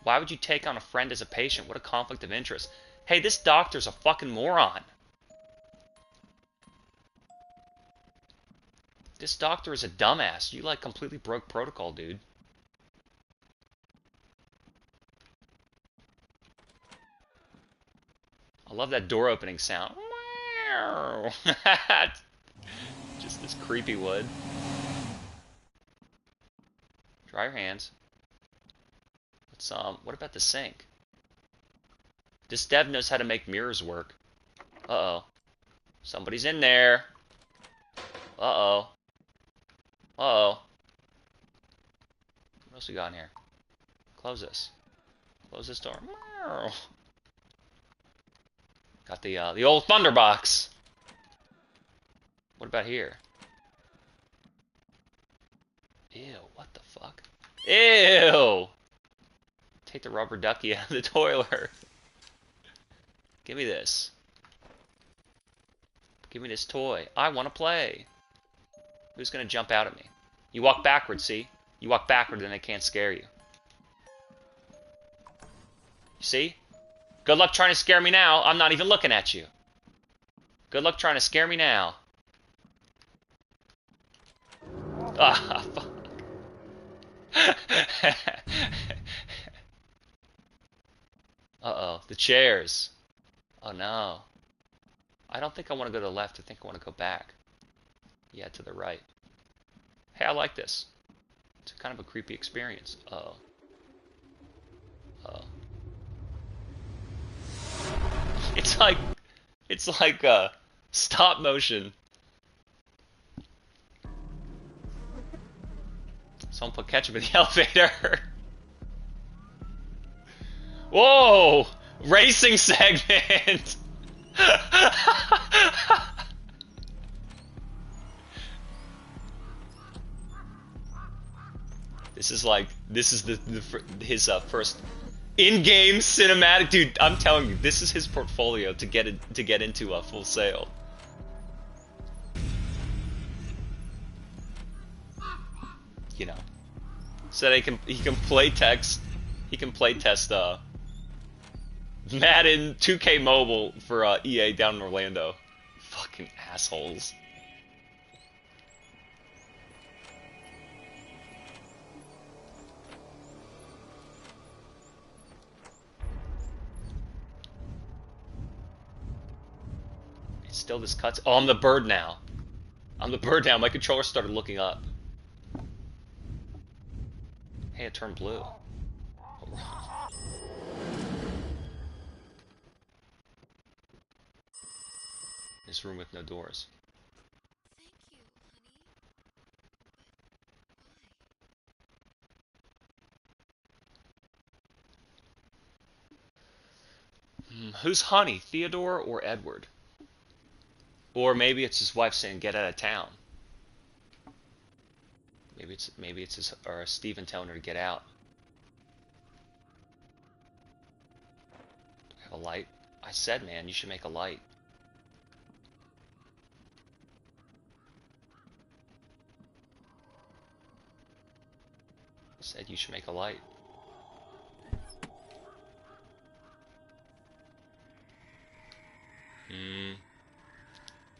why would you take on a friend as a patient? What a conflict of interest. Hey, this doctor's a fucking moron. This doctor is a dumbass. You, like, completely broke protocol, dude. I love that door opening sound. Just this creepy wood. Dry your hands. Let's, what about the sink? This dev knows how to make mirrors work. Uh-oh. Somebody's in there. Uh-oh. Uh-oh. What else we got in here? Close this. Close this door. Got the old Thunderbox. What about here? Ew, what the fuck? Ew! Take the rubber ducky out of the toilet. Give me this. Give me this toy. I want to play. Who's gonna jump out at me? You walk backwards, see? You walk backward, then they can't scare you. You see? Good luck trying to scare me now. I'm not even looking at you. Good luck trying to scare me now. Ah, fuck. Uh-oh. The chairs. Oh, no. I don't think I want to go to the left. I think I want to go back. Yeah, to the right. Hey, I like this. It's kind of a creepy experience. Uh-oh. Uh-oh. It's like stop motion. Someone put ketchup in the elevator. Whoa! Racing segment! This is his first in-game cinematic, dude. I'm telling you, this is his portfolio to get into a Full Sail. You know, so he can play test Madden 2K Mobile for EA down in Orlando. Fucking assholes. It's still this cuts. Oh, I'm the bird now. I'm the bird now. My controller started looking up. Hey, it turned blue. This room with no doors. Thank you, honey. But Who's Honey? Theodore or Edward? Or maybe it's his wife saying, "Get out of town." Maybe it's his or Steven telling her to get out. Do I have a light? I said, man, you should make a light. I said you should make a light.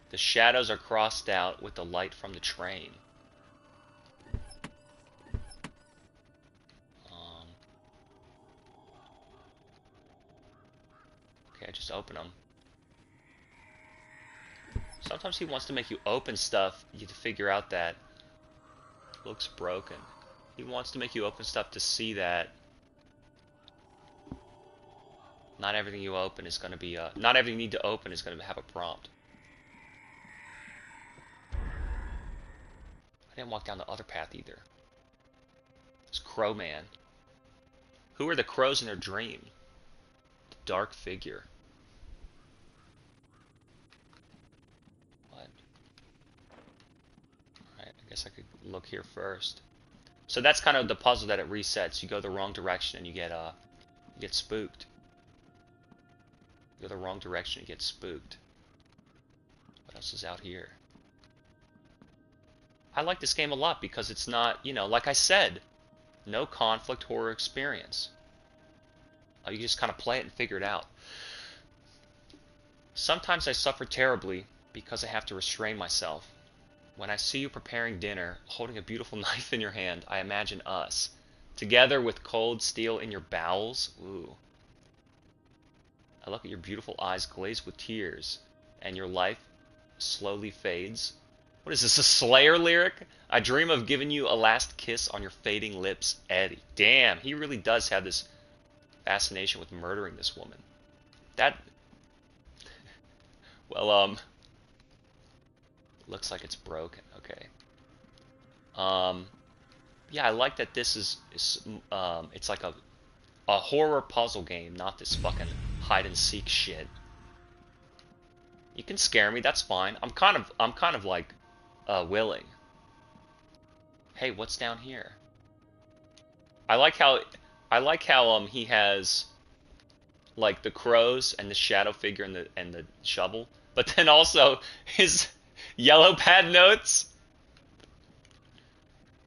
The shadows are crossed out with the light from the train. Okay, can't just open them. Sometimes he wants to make you open stuff. You have to figure out that looks broken. He wants to make you open stuff to see that not everything you open is going to be not everything you need to open is going to have a prompt. I didn't walk down the other path either. It's Crow Man. Who are the crows in their dream? The dark figure. What? Alright, I guess I could look here first. So that's kind of the puzzle that it resets. You go the wrong direction and you get spooked. You go the wrong direction and you get spooked. What else is out here? I like this game a lot because it's not, you know, like I said, no conflict horror experience. You just kind of play it and figure it out. Sometimes I suffer terribly because I have to restrain myself. When I see you preparing dinner, holding a beautiful knife in your hand, I imagine us, together with cold steel in your bowels. Ooh. I look at your beautiful eyes glazed with tears, and your life slowly fades. What is this, a Slayer lyric? I dream of giving you a last kiss on your fading lips, Eddie. Damn, he really does have this fascination with murdering this woman. That... Well, looks like it's broken. Okay. Yeah, I like that this is it's like a horror puzzle game, not this fucking hide and seek shit. You can scare me, that's fine. I'm kind of like willing. Hey, what's down here? I like how he has like the crows and the shadow figure and the shovel, but then also his yellow pad notes.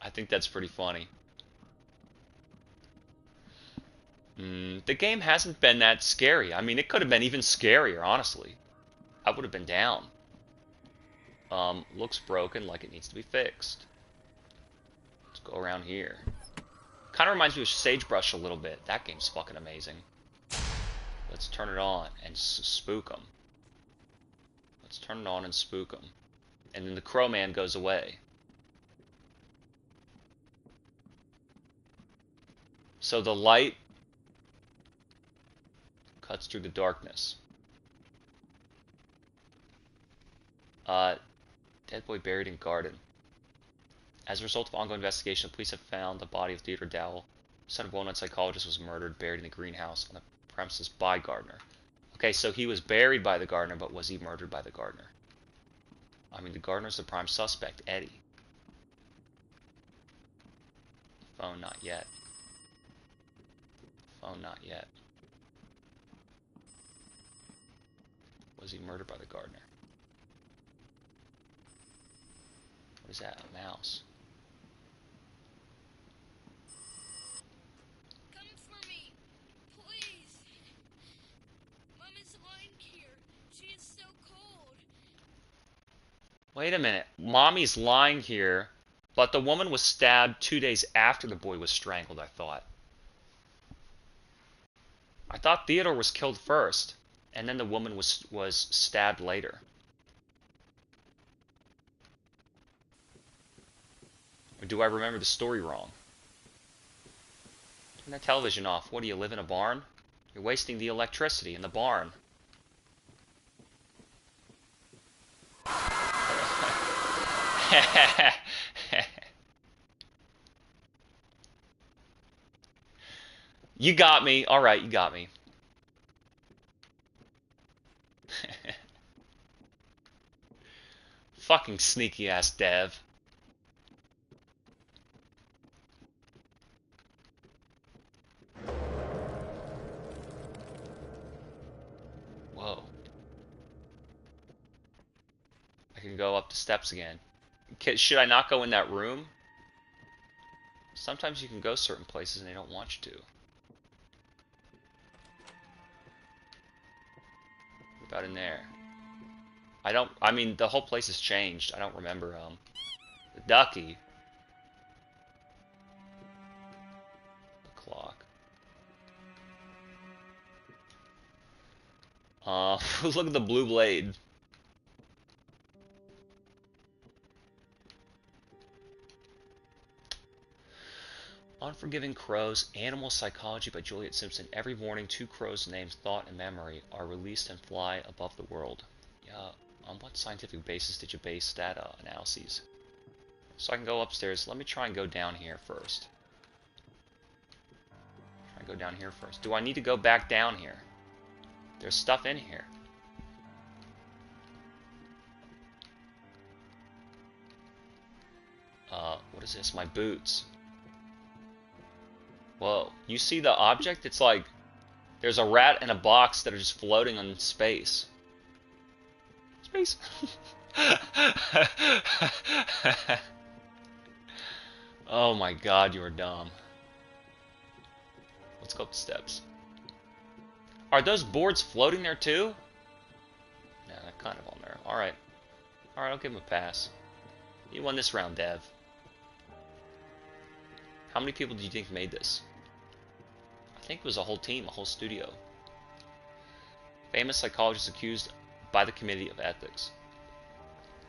I think that's pretty funny. The game hasn't been that scary. I mean, it could have been even scarier, honestly. I would have been down. Looks broken, like it needs to be fixed. Let's go around here. Kind of reminds me of Sagebrush a little bit. That game's fucking amazing. Let's turn it on and spook them. Let's turn it on and spook them. And then the Crow Man goes away. So the light cuts through the darkness. Dead boy buried in garden. As a result of ongoing investigation, the police have found the body of Theodore Dowell, son of a well-known psychologist, was murdered, buried in the greenhouse on the premises by Gardner. Okay, so he was buried by the gardener, but was he murdered by the gardener? I mean, the gardener's the prime suspect, Eddie. Phone, not yet. Phone, not yet. Was he murdered by the gardener? What is that? A mouse. Come for me, please. Mom is lying here. She is so cold. Wait a minute. Mommy's lying here, but the woman was stabbed 2 days after the boy was strangled, I thought. I thought Theodore was killed first, and then the woman was stabbed later. Or do I remember the story wrong? Turn that television off. What, do you live in a barn? You're wasting the electricity in the barn. You got me. Alright, you got me. Fucking sneaky ass dev. Whoa. I can go up the steps again. Should I not go in that room? Sometimes you can go certain places and they don't want you to. What about in there? I mean, the whole place has changed. I don't remember, the ducky. The clock. Look at the blue blade. Unforgiving Crows, Animal Psychology by Juliet Simpson. Every morning, two crows named Thought and Memory are released and fly above the world. Yeah, on what scientific basis did you base that analyses? So I can go upstairs. Let me try and go down here first. Try and go down here first. Do I need to go back down here? There's stuff in here. What is this? My boots. Whoa. You see the object? It's like there's a rat and a box that are just floating in space. Space. Oh my god, you are dumb. Let's go up the steps. Are those boards floating there too? Yeah, they're kind of on there. Alright. Alright, I'll give him a pass. You won this round, Dev. How many people do you think made this? I think it was a whole team, a whole studio. Famous psychologist accused by the Committee of Ethics.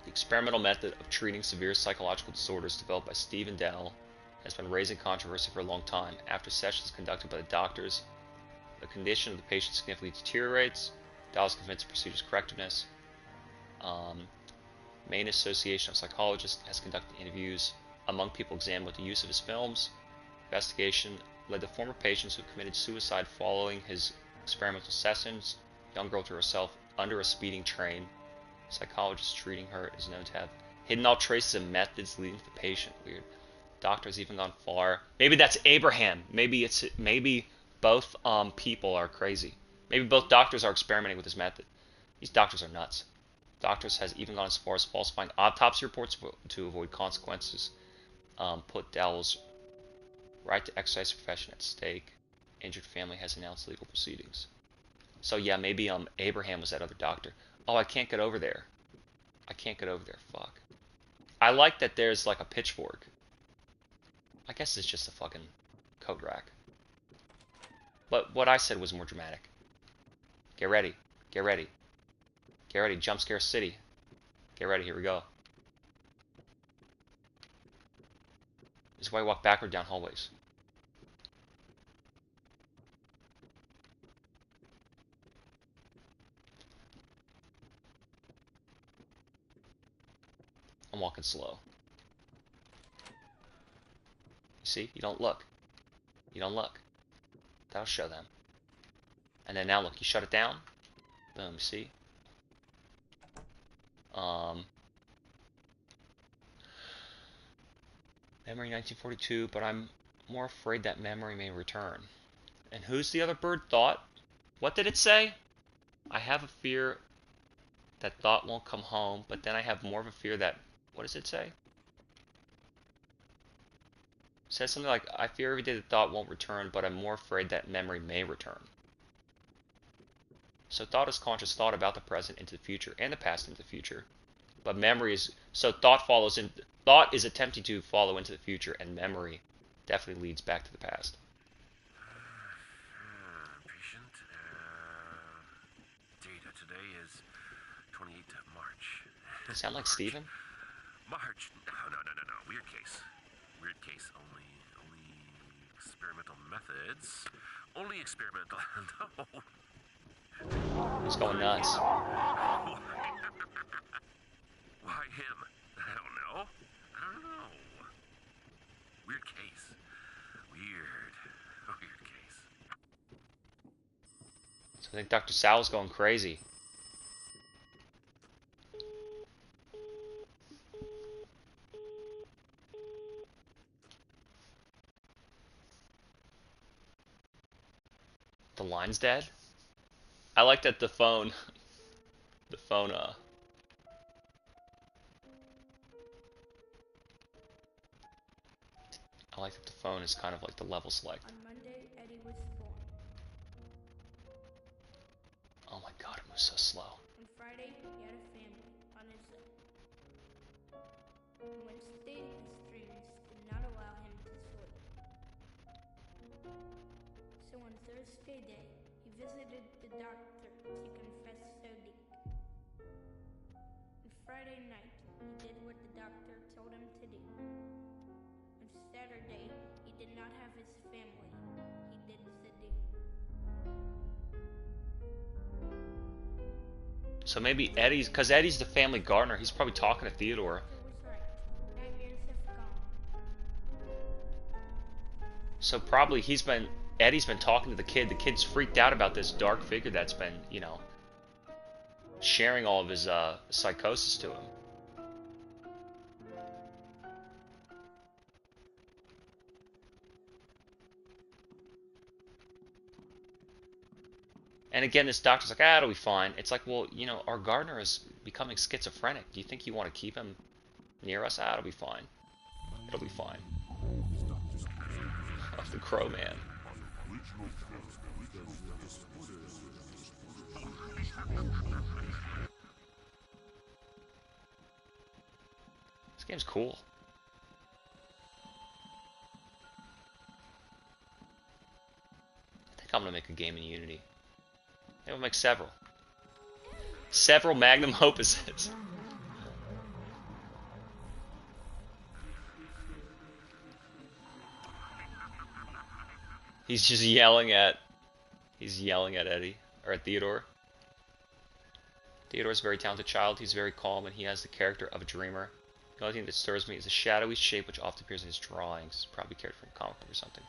The experimental method of treating severe psychological disorders developed by Stephen Dell has been raising controversy for a long time. After sessions conducted by the doctors, the condition of the patient significantly deteriorates. Dell is convinced of the procedure's correctness. Maine Association of Psychologists has conducted interviews among people examined with the use of his films. Investigation led to former patients who committed suicide following his experimental sessions. A young girl threw herself under a speeding train. A psychologist treating her is known to have hidden all traces of methods leading to the patient. Weird. Doctors even gone far. Maybe that's Abraham. Maybe both people are crazy. Maybe both doctors are experimenting with his method. These doctors are nuts. Doctors has even gone as far as falsifying autopsy reports to avoid consequences. Put Dell's right to exercise profession at stake. Injured family has announced legal proceedings. So yeah, maybe Abraham was that other doctor. Oh, I can't get over there. I can't get over there. Fuck. I like that there's like a pitchfork. I guess it's just a fucking coat rack. But what I said was more dramatic. Get ready. Get ready. Get ready. Jump scare city. Get ready. Here we go. This is why I walk backward down hallways. I'm walking slow. You see? You don't look. You don't look. That'll show them. And then now look, you shut it down. Boom, see? Memory 1942, but I'm more afraid that memory may return. And who's the other bird? Thought? What did it say? I have a fear that Thought won't come home, but then I have more of a fear that... What does it say? It says something like, I fear every day that Thought won't return, but I'm more afraid that memory may return. So thought is conscious thought about the present into the future, and the past into the future. But memory is... So thought follows in... Thought is attempting to follow into the future, and memory definitely leads back to the past. Patient. Data today is 28th of March. Does it sound like Steven? March. No. Weird case. Weird case. Only experimental methods. Only experimental. No. He's going nuts. Why him? I don't know. Weird case. Weird case. So I think Dr. Sal's going crazy. The line's dead? I like that the phone... I like that the phone is kind of like the level select. On Monday, Eddie was born. Oh my god, it moves so slow. On Friday, he had a family on his own. On Wednesday, his dreams did not allow him to sleep. So on Thursday day, he visited the doctor to confess Friday night, he did what the doctor told him to do. On Saturday, he did not have his family. He did the do. So maybe Eddie's, because Eddie's the family gardener. He's probably talking to Theodore. The doctor was right. Nightmares have gone. So probably Eddie's been talking to the kid. The kid's freaked out about this dark figure that's been, sharing all of his psychosis to him. And again, this doctor's like, it'll be fine. It's like, well, our gardener is becoming schizophrenic. Do you think you want to keep him near us? It'll be fine. It'll be fine. Of the Crow Man. This game's cool. I think I'm gonna make a game in Unity. Maybe we'll make several. Several magnum opuses. He's yelling at Eddie, or at Theodore. Theodore's a very talented child. He's very calm, and he has the character of a dreamer. The only thing that disturbs me is the shadowy shape which often appears in his drawings. He's probably character from a comic book or something.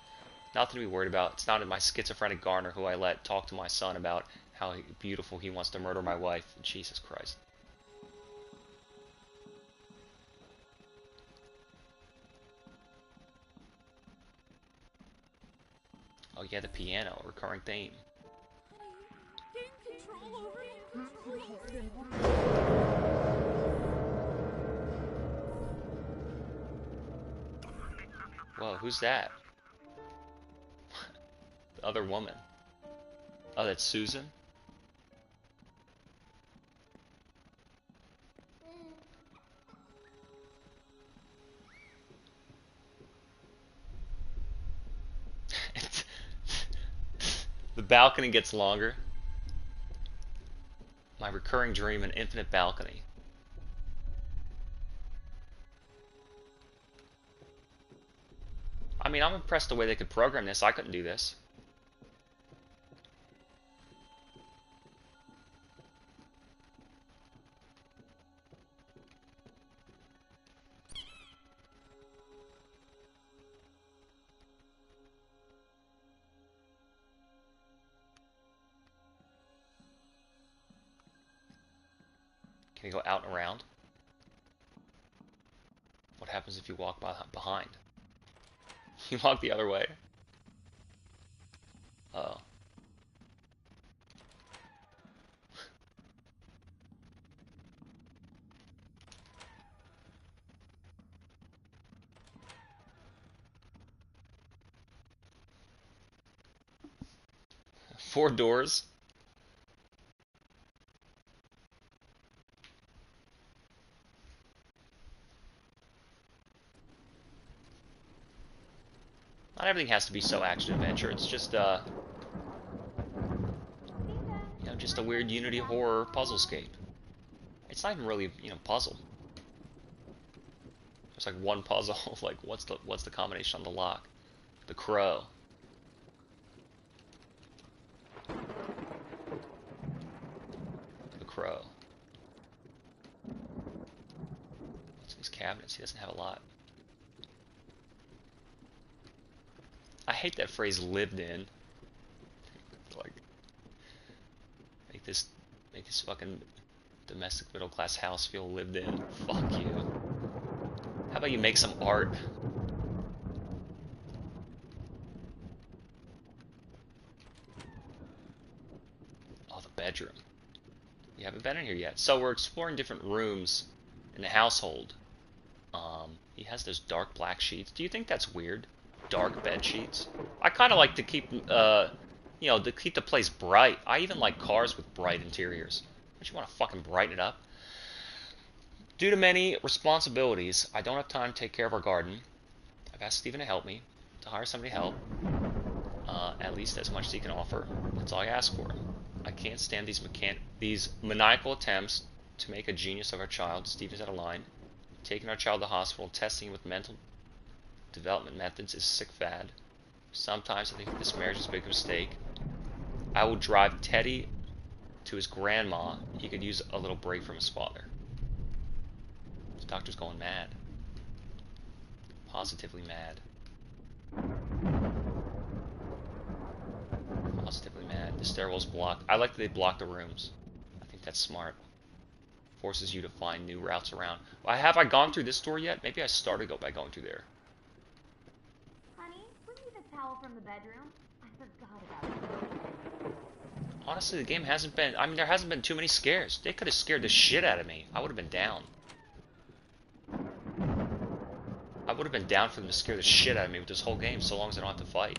Nothing to be worried about. It's not my schizophrenic gardener who I let talk to my son about how beautiful he wants to murder my wife. Jesus Christ. Oh yeah, the piano, a recurring theme. Gain control over him, please. Whoa, who's that? The other woman. Oh, that's Susan? The balcony gets longer. My recurring dream, an infinite balcony. I mean, I'm impressed the way they could program this. I couldn't do this. Can you go out and around? What happens if you walk behind? You walk the other way. Oh. Four doors. Not everything has to be so action-adventure. It's just, just a weird Unity horror puzzlescape. It's not even really, puzzle. There's like one puzzle. Like, what's the combination on the lock? The crow. The crow. What's in these cabinets? He doesn't have a lot. I hate that phrase "lived in." Like, make this fucking domestic middle class house feel lived in. Fuck you. How about you make some art? Oh, the bedroom. We haven't been in here yet. So we're exploring different rooms in the household. He has those dark black sheets. Do you think that's weird? Dark bed sheets. I kind of like to keep, to keep the place bright. I even like cars with bright interiors. Don't you want to fucking brighten it up? Due to many responsibilities, I don't have time to take care of our garden. I've asked Steven to help me, to hire somebody to help. At least as much as he can offer. That's all I ask for. I can't stand these maniacal attempts to make a genius of our child. Steven's out of line. Taking our child to the hospital, testing him with mental development methods is a sick fad. Sometimes I think this marriage is a big mistake. I will drive Teddy to his grandma. He could use a little break from his father. This doctor's going mad. Positively mad. Positively mad. The stairwell's blocked. I like that they block the rooms. I think that's smart. Forces you to find new routes around. Have I gone through this door yet? Maybe I started by going through there. Honey, bring me the towel from the bedroom. I forgot about it. Honestly, the game hasn't been... I mean, there hasn't been too many scares. They could have scared the shit out of me. I would have been down. I would have been down for them to scare the shit out of me with this whole game, so long as I don't have to fight.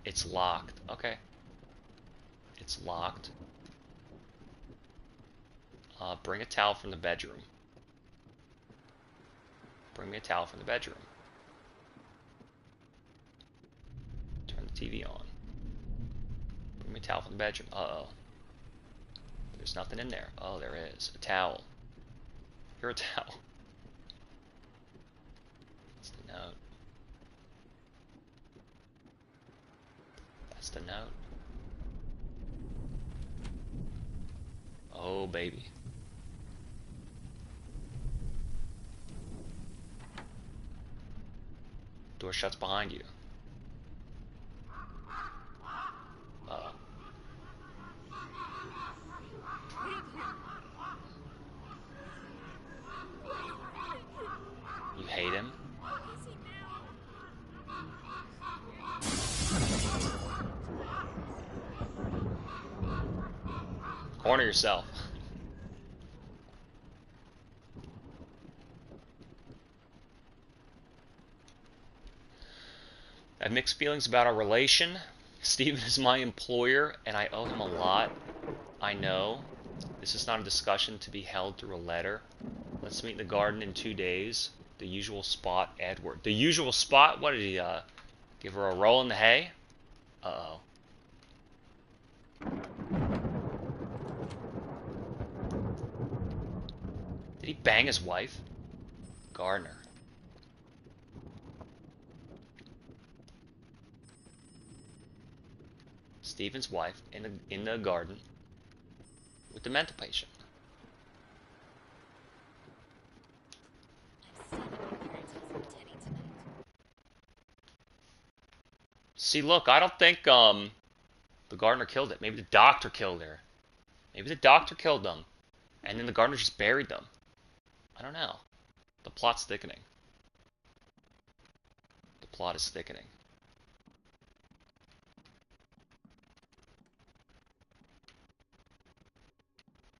It's locked. Okay. It's locked. Bring a towel from the bedroom. Bring me a towel from the bedroom. Turn the TV on. Bring me a towel from the bedroom. Uh-oh. There's nothing in there. Oh, there is. A towel. Here, a towel. That's the note. That's the note. Oh, baby. Door shuts behind you. Uh-oh. You hate him? Corner yourself. I have mixed feelings about our relation. Steven is my employer, and I owe him a lot. I know. This is not a discussion to be held through a letter. Let's meet in the garden in 2 days. The usual spot, Edward. The usual spot? What did he, give her a roll in the hay? Uh-oh. Did he bang his wife? Gardener. Steven's wife in the garden with the mental patient. See, look, I don't think the gardener killed it. Maybe the doctor killed her. Maybe the doctor killed them, and then the gardener just buried them. I don't know. The plot's thickening. The plot is thickening.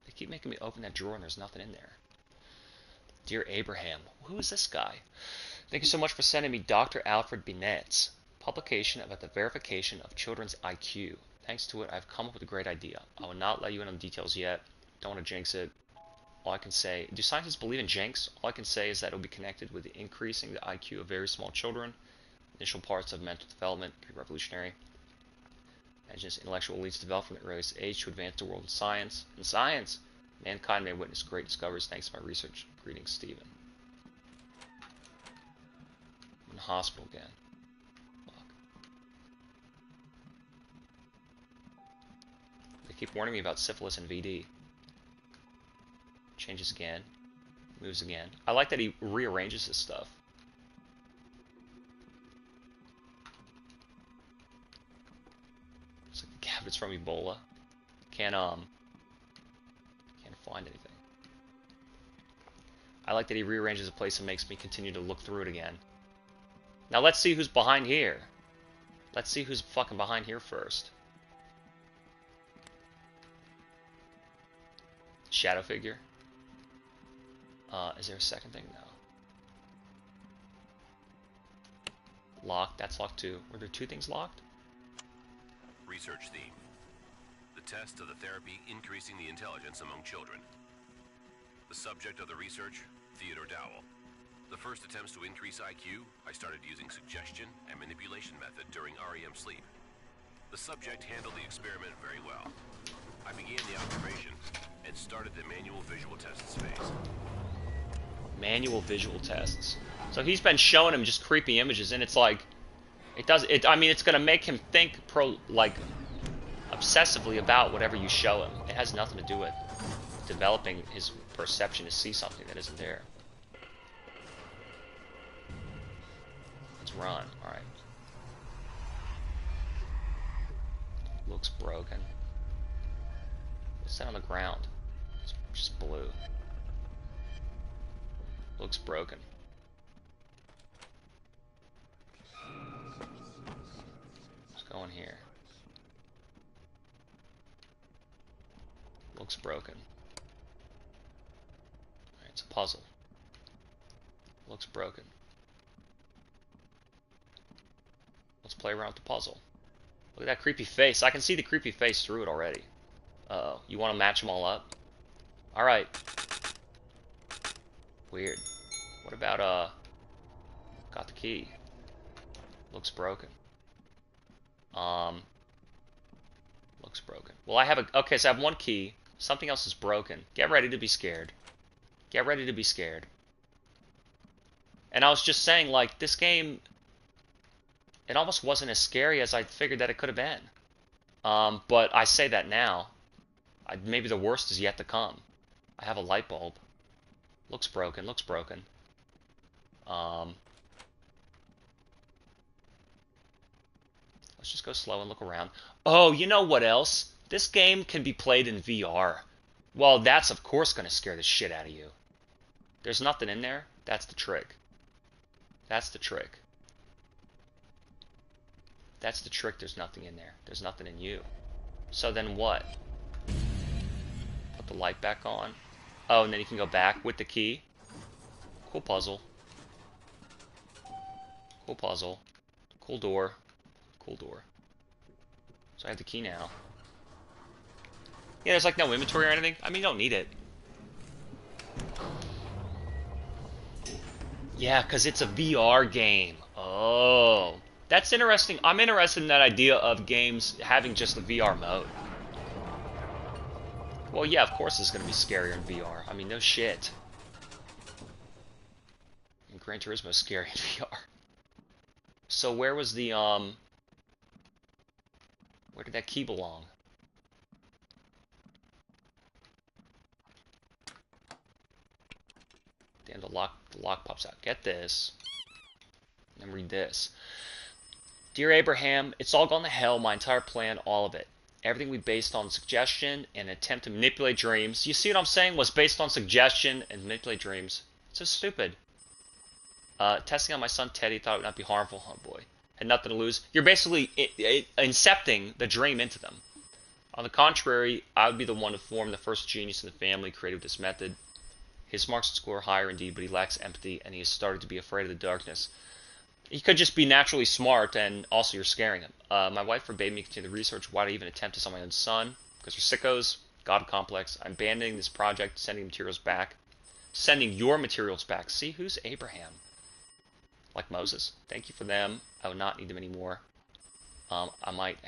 They keep making me open that drawer and there's nothing in there. Dear Abraham. Who is this guy? Thank you so much for sending me Dr. Alfred Binet's publication about the verification of children's IQ. Thanks to it, I've come up with a great idea. I will not let you in on the details yet. Don't want to jinx it. All I can say, do scientists believe in jinx? All I can say is that it will be connected with increasing the IQ of very small children. Initial parts of mental development can be revolutionary. And just intellectual leads to develop from the earliest age to advance the world of science. In science, mankind may witness great discoveries thanks to my research. Greetings, Stephen. I'm in the hospital again. Fuck. They keep warning me about syphilis and VD. Changes again. Moves again. I like that he rearranges his stuff. Looks like the cabinet's from Ebola. Can't find anything. I like that he rearranges a place and makes me continue to look through it again. Now let's see who's behind here. Let's see who's fucking behind here first. Shadow figure. Is there a second thing? No. Locked. That's locked too. Were there 2 things locked? Research theme. The test of the therapy increasing the intelligence among children. The subject of the research, Theodore Dowell. The first attempts to increase IQ, I started using suggestion and manipulation method during REM sleep. The subject handled the experiment very well. I began the operation and started started the manual visual tests phase. Manual visual tests. So he's been showing him just creepy images, and it's like, it does, it, I mean, it's gonna make him think obsessively about whatever you show him. It has nothing to do with developing his perception to see something that isn't there. Let's run. Alright. Looks broken. What's that on the ground? It's just blue. Looks broken. Let's go in here. Looks broken. Alright, it's a puzzle. Looks broken. Let's play around with the puzzle. Look at that creepy face. I can see the creepy face through it already. Uh-oh. You want to match them all up? Alright. Weird. What about, got the key. Looks broken. Looks broken. Well, I have a... Okay, so I have one key. Something else is broken. Get ready to be scared. Get ready to be scared. And I was just saying, like, this game... It almost wasn't as scary as I figured that it could have been. But I say that now. Maybe the worst is yet to come. I have a light bulb. Looks broken, looks broken. Let's just go slow and look around. Oh, you know what else? This game can be played in VR. Well, that's of course going to scare the shit out of you. There's nothing in there? That's the trick. That's the trick. That's the trick, there's nothing in there. There's nothing in you. So then what? Put the light back on. Oh, and then you can go back with the key. Cool puzzle. Cool puzzle. Cool door. Cool door. So I have the key now. Yeah, there's like no inventory or anything. I mean, you don't need it. Yeah, because it's a VR game. Oh. That's interesting. I'm interested in that idea of games having just the VR mode. Well, yeah, of course it's going to be scarier in VR. I mean, no shit. And Gran Turismo is scary in VR. So where was the, where did that key belong? Damn, the lock pops out. Get this. And read this. Dear Abraham, it's all gone to hell, my entire plan, all of it. Everything we based on suggestion and attempt to manipulate dreams. You see what I'm saying? Was based on suggestion and manipulate dreams. It's so stupid. Testing on my son Teddy, thought it would not be harmful. Oh boy. Had nothing to lose. You're basically incepting the dream into them. On the contrary, I would be the one to form the first genius in the family created with this method. His marks at school are higher indeed, but he lacks empathy, and he has started to be afraid of the darkness. He could just be naturally smart, and also you're scaring him. My wife forbade me to continue the research. Why did I even attempt this on my own son? Because we're sickos. God complex. I'm abandoning this project, sending materials back. Sending your materials back. See, who's Abraham? Like Moses. Thank you for them. I will not need them anymore. I might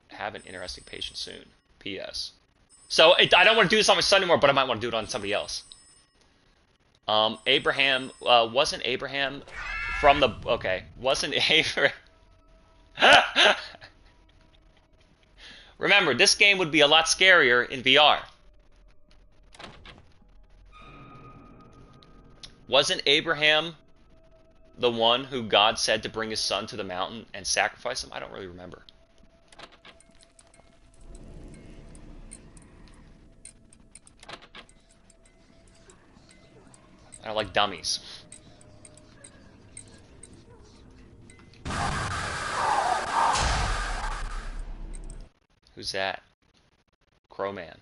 have an interesting patient soon. P.S. So, I don't want to do this on my son anymore, but I might want to do it on somebody else. Abraham, wasn't Abraham... From the... Okay. Wasn't Abraham... Remember, this game would be a lot scarier in VR. Wasn't Abraham the one who God said to bring his son to the mountain and sacrifice him? I don't really remember. I don't like dummies. Who's that? Crowman.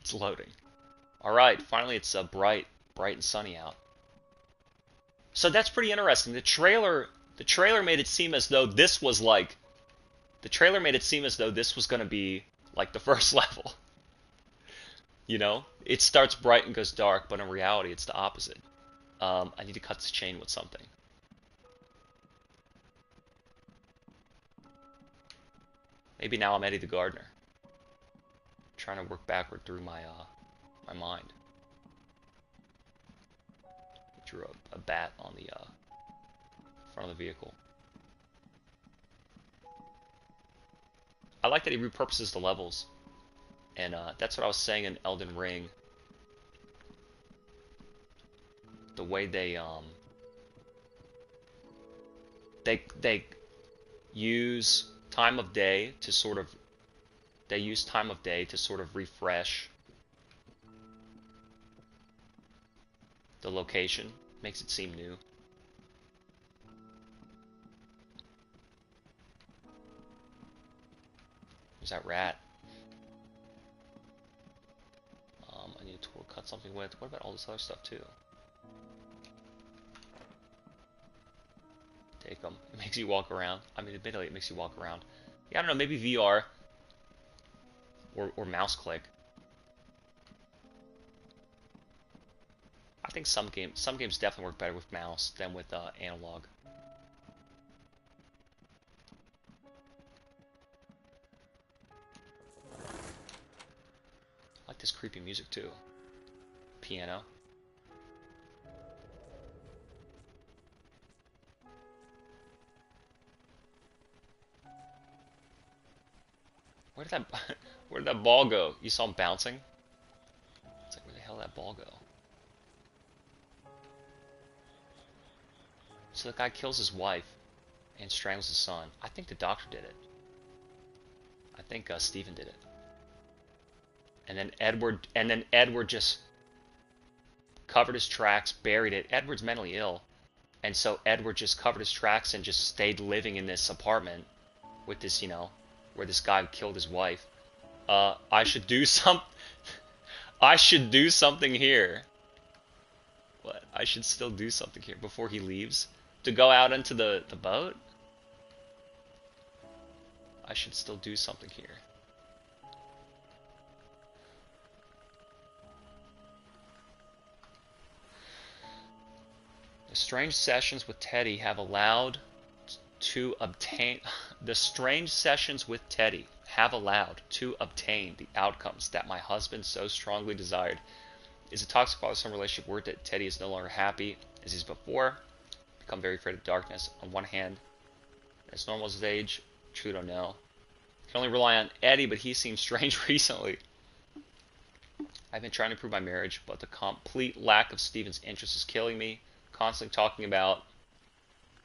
It's loading. Alright, finally it's bright and sunny out. So that's pretty interesting. The trailer made it seem as though this was like... The trailer made it seem as though this was going to be like the first level. You know, it starts bright and goes dark, but in reality, it's the opposite. I need to cut this chain with something. Maybe now I'm Eddie the Gardener, trying to work backward through my my mind. Drew a bat on the front of the vehicle. I like that he repurposes the levels, and that's what I was saying in Elden Ring. The way they use time of day to sort of refresh the location, makes it seem new. There's that rat. I need a tool to cut something with. What about all this other stuff too? Take them. It makes you walk around. I mean, admittedly, it makes you walk around. Yeah, I don't know. Maybe VR or mouse click. I think some games definitely work better with mouse than with analog. I like this creepy music too. Piano. Where did that where did that ball go? You saw him bouncing? It's like, where the hell did that ball go? So the guy kills his wife and strangles his son. I think the doctor did it. I think Stephen did it. And then Edward just covered his tracks, buried it. Edward's mentally ill, and so Edward just covered his tracks and just stayed living in this apartment with this, you know, where this guy killed his wife. I should do some. I should do something here. What? I should still do something here before he leaves to go out into the boat. I should still do something here. The strange sessions with Teddy have allowed to obtain the outcomes that my husband so strongly desired. Is a toxic father-son relationship word that Teddy is no longer happy as he's before? Become very afraid of darkness. On one hand, as normal as his age, true don't know. Can only rely on Eddie, but he seems strange recently. I've been trying to improve my marriage, but the complete lack of Steven's interest is killing me. Constantly talking about.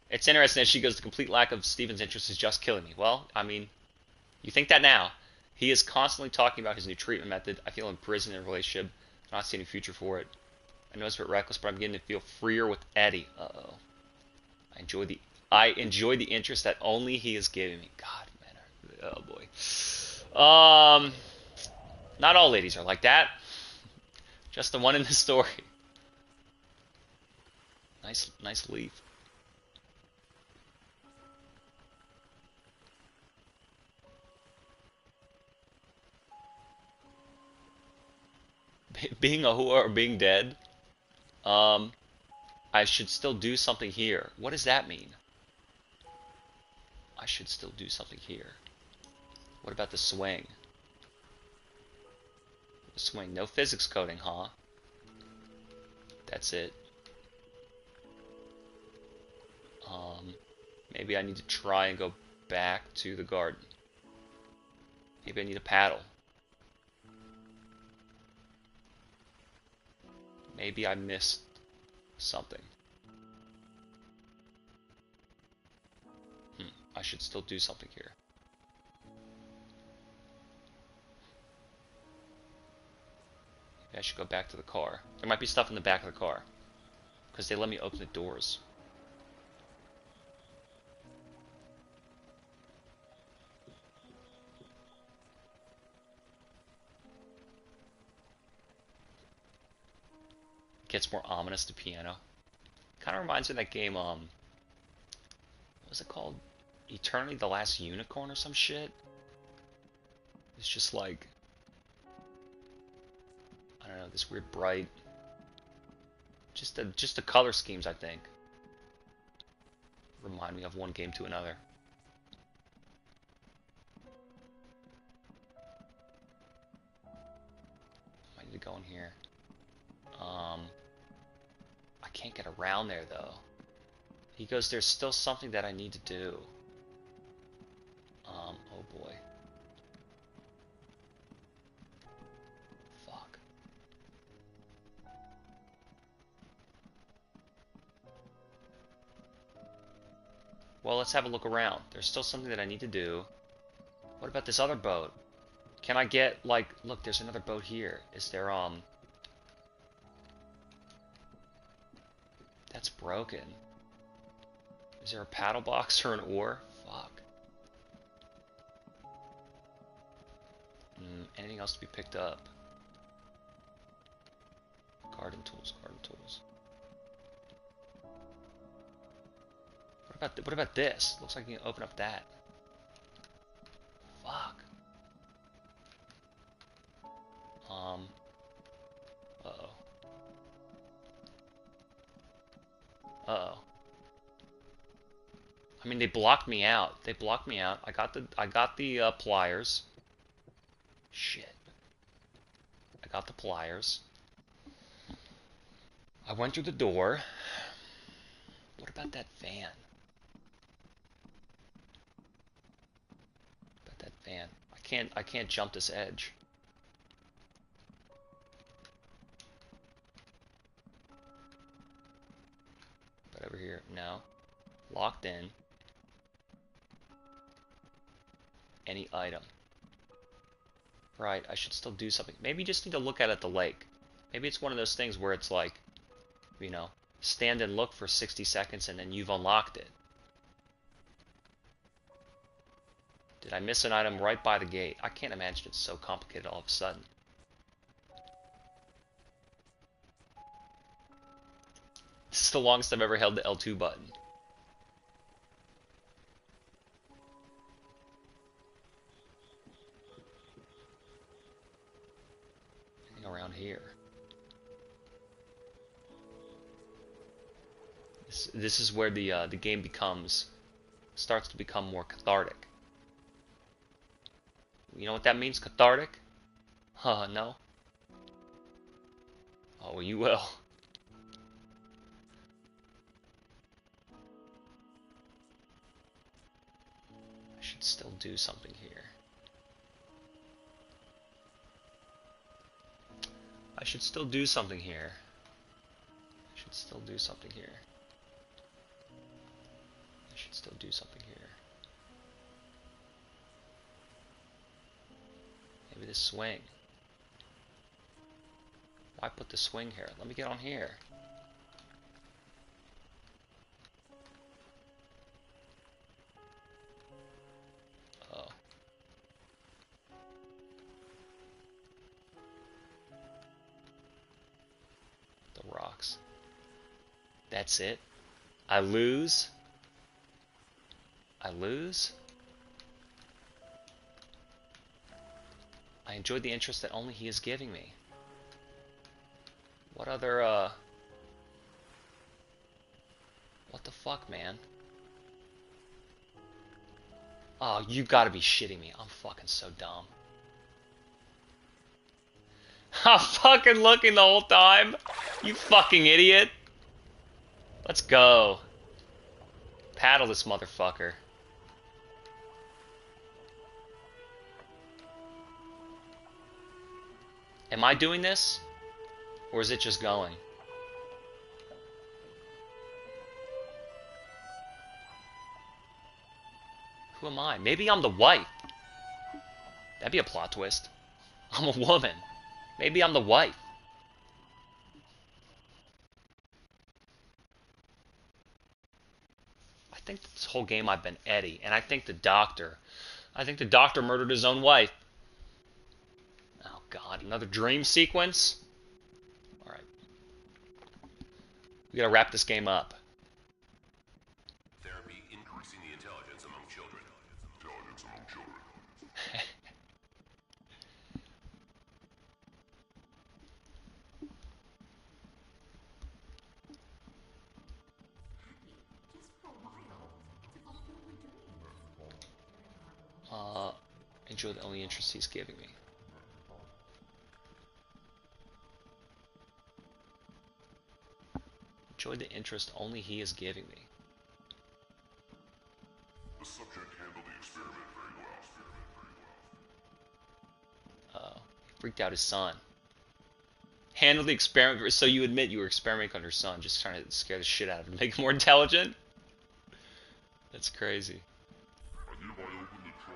It's interesting that she goes, the complete lack of Steven's interest is just killing me. Well, I mean, you think that now. He is constantly talking about his new treatment method. I feel imprisoned in a relationship. I don't see any future for it. I know it's a bit reckless, but I'm beginning to feel freer with Eddie. Uh-oh. I enjoy the interest that only he is giving me. God, man. Oh, boy. Not all ladies are like that. Just the one in the story. Nice leaf. Being a whore or being dead. I should still do something here. What does that mean? I should still do something here. What about the swing? The swing. No physics coding, huh? That's it. Maybe I need to try and go back to the garden. Maybe I need a paddle. Maybe I missed something. I should still do something here. Maybe I should go back to the car. There might be stuff in the back of the car, because they let me open the doors. Gets more ominous to piano. Kind of reminds me of that game, what was it called? Eternity the Last Unicorn or some shit? It's just like... I don't know, this weird bright. Just the color schemes, I think, remind me of one game to another. I need to go in here. I can't get around there though. He goes, there's still something that I need to do. Oh boy. Fuck. Well, let's have a look around. There's still something that I need to do. What about this other boat? Can I get, like, look, there's another boat here. Is there, that's broken. Is there a paddle box or an oar? Fuck. Anything else to be picked up? Garden tools, garden tools. What about this? Looks like you can open up that. Fuck. Uh-oh. Uh-oh. I mean, they blocked me out. They blocked me out. I got the pliers. Shit. I got the pliers. I went through the door. What about that van? What about that van? I can't jump this edge. But over here, no. Locked in. Any item. Right, I should still do something. Maybe you just need to look at the lake. Maybe it's one of those things where it's like, you know, stand and look for 60 seconds and then you've unlocked it. Did I miss an item right by the gate? I can't imagine it's so complicated all of a sudden. This is the longest I've ever held the L2 button. Anything around here? This is where the game starts to become more cathartic. You know what that means, cathartic? Huh, no? Oh, well, you will. I should still do something here. I should still do something here. I should still do something here. I should still do something here. Maybe this swing. Why put the swing here? Let me get on here. Oh. The rocks. That's it. I lose. I lose. I enjoyed the interest that only he is giving me. What other, what the fuck, man? Oh, you gotta be shitting me. I'm fucking so dumb. I'm fucking looking the whole time. You fucking idiot. Let's go. Paddle this motherfucker. Am I doing this? Or is it just going? Who am I? Maybe I'm the wife. That'd be a plot twist. I'm a woman. Maybe I'm the wife. I think this whole game I've been Eddie, and I think the doctor murdered his own wife. Oh god, another dream sequence? Alright. We gotta wrap this game up. Therapy increasing the intelligence among children. Intelligence among children. Enjoy the only interest he's giving me. Enjoy the interest only he is giving me. The subject handled the experiment very well. Oh, he freaked out his son. Handle the experiment. So you admit you were experimenting on your son, just trying to scare the shit out of him, make him more intelligent? That's crazy. I hereby open the trial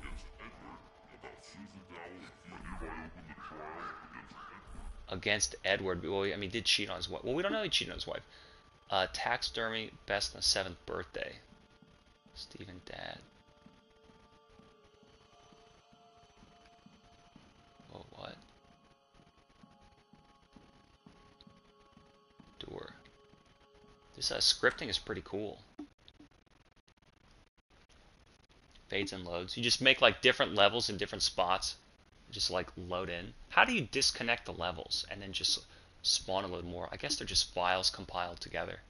against Edward about Susan Dowell. I hereby open the trial against Edward. Against Edward. Well, I mean, he did cheat on his wife. Well, we don't know he cheated on his wife. Taxidermy, best on the 7th birthday. Stephen Dad. Oh, what? Door. This scripting is pretty cool. Fades and loads. You just make like different levels in different spots. Just like load in. How do you disconnect the levels and then just spawn a little more? I guess they're just files compiled together.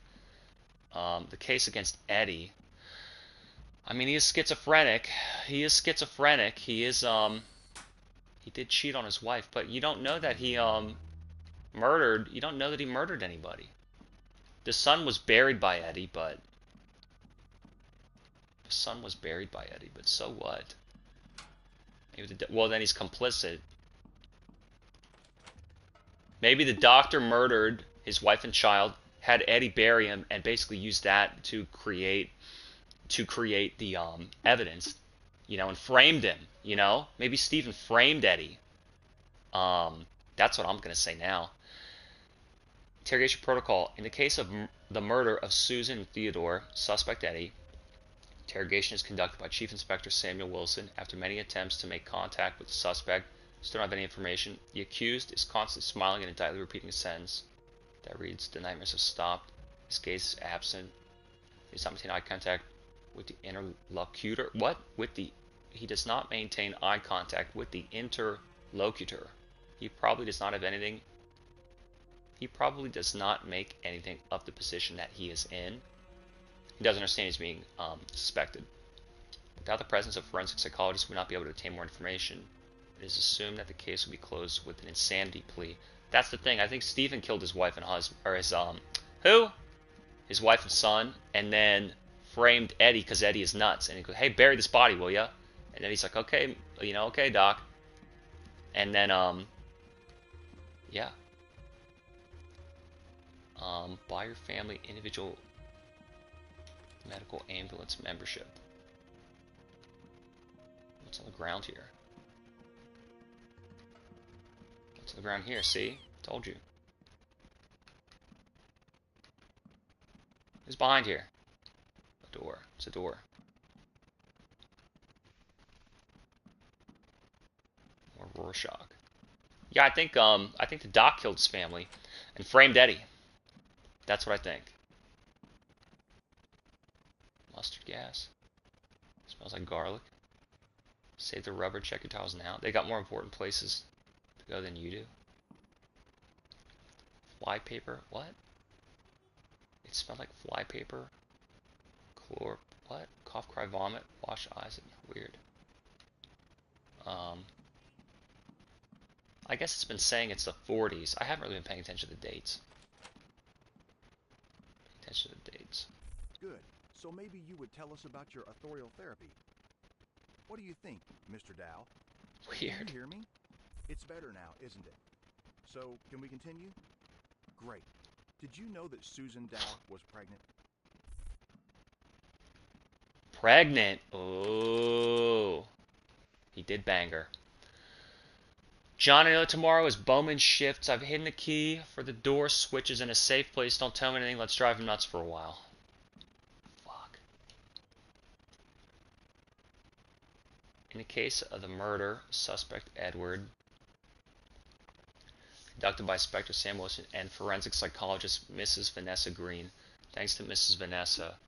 The case against Eddie. I mean, he is schizophrenic. He is schizophrenic. He is he did cheat on his wife, but you don't know that he murdered. You don't know that he murdered anybody. The son was buried by Eddie, but so what? Well, then he's complicit. Maybe the doctor murdered his wife and child, had Eddie bury him, and basically used that to create the evidence, and framed him. Maybe Stephen framed Eddie. That's what I'm gonna say now. Interrogation protocol. In the case of the murder of Susan and Theodore, suspect Eddie, interrogation is conducted by Chief Inspector Samuel Wilson. After many attempts to make contact with the suspect, still don't have any information. The accused is constantly smiling and entirely repeating a sentence that reads, "The nightmares have stopped. His gaze is absent. He's not maintaining eye contact with the interlocutor." What? He does not maintain eye contact with the interlocutor. He probably does not have anything. He probably does not make anything of the position that he is in. He doesn't understand he's being suspected. Without the presence of forensic psychologists, we will not be able to obtain more information. It is assumed that the case will be closed with an insanity plea. That's the thing. I think Stephen killed his wife and husband, or his wife and son, and then framed Eddie because Eddie is nuts. And he goes, "Hey, bury this body, will ya?" And then he's like, "Okay, okay, doc." And then yeah. Buy your family individual medical ambulance membership. What's on the ground here? What's on the ground here? See? Told you. Who's behind here? A door. It's a door. More Rorschach. Yeah, I think the doc killed his family and framed Eddie. That's what I think. Mustard gas. Smells like garlic. Save the rubber, check your towels now. They got more important places to go than you do. Fly paper, what? It smelled like fly paper. Chlor, what? Cough, cry, vomit, wash eyes, weird. I guess it's been saying it's the 40s. I haven't really been paying attention to the dates. Paying attention to the dates. Good. So maybe you would tell us about your authorial therapy. What do you think, Mr. Dow? Weird. Can you hear me? It's better now, isn't it? So, can we continue? Great. Did you know that Susan Dow was pregnant? Pregnant. Oh. He did bang her. John, I know tomorrow is Bowman's shifts. I've hidden the key for the door switches in a safe place. Don't tell me anything. Let's drive him nuts for a while. Fuck. In the case of the murder, suspect Edward, conducted by Inspector Sam Wilson and forensic psychologist Mrs. Vanessa Green. Thanks to Mrs. Vanessa,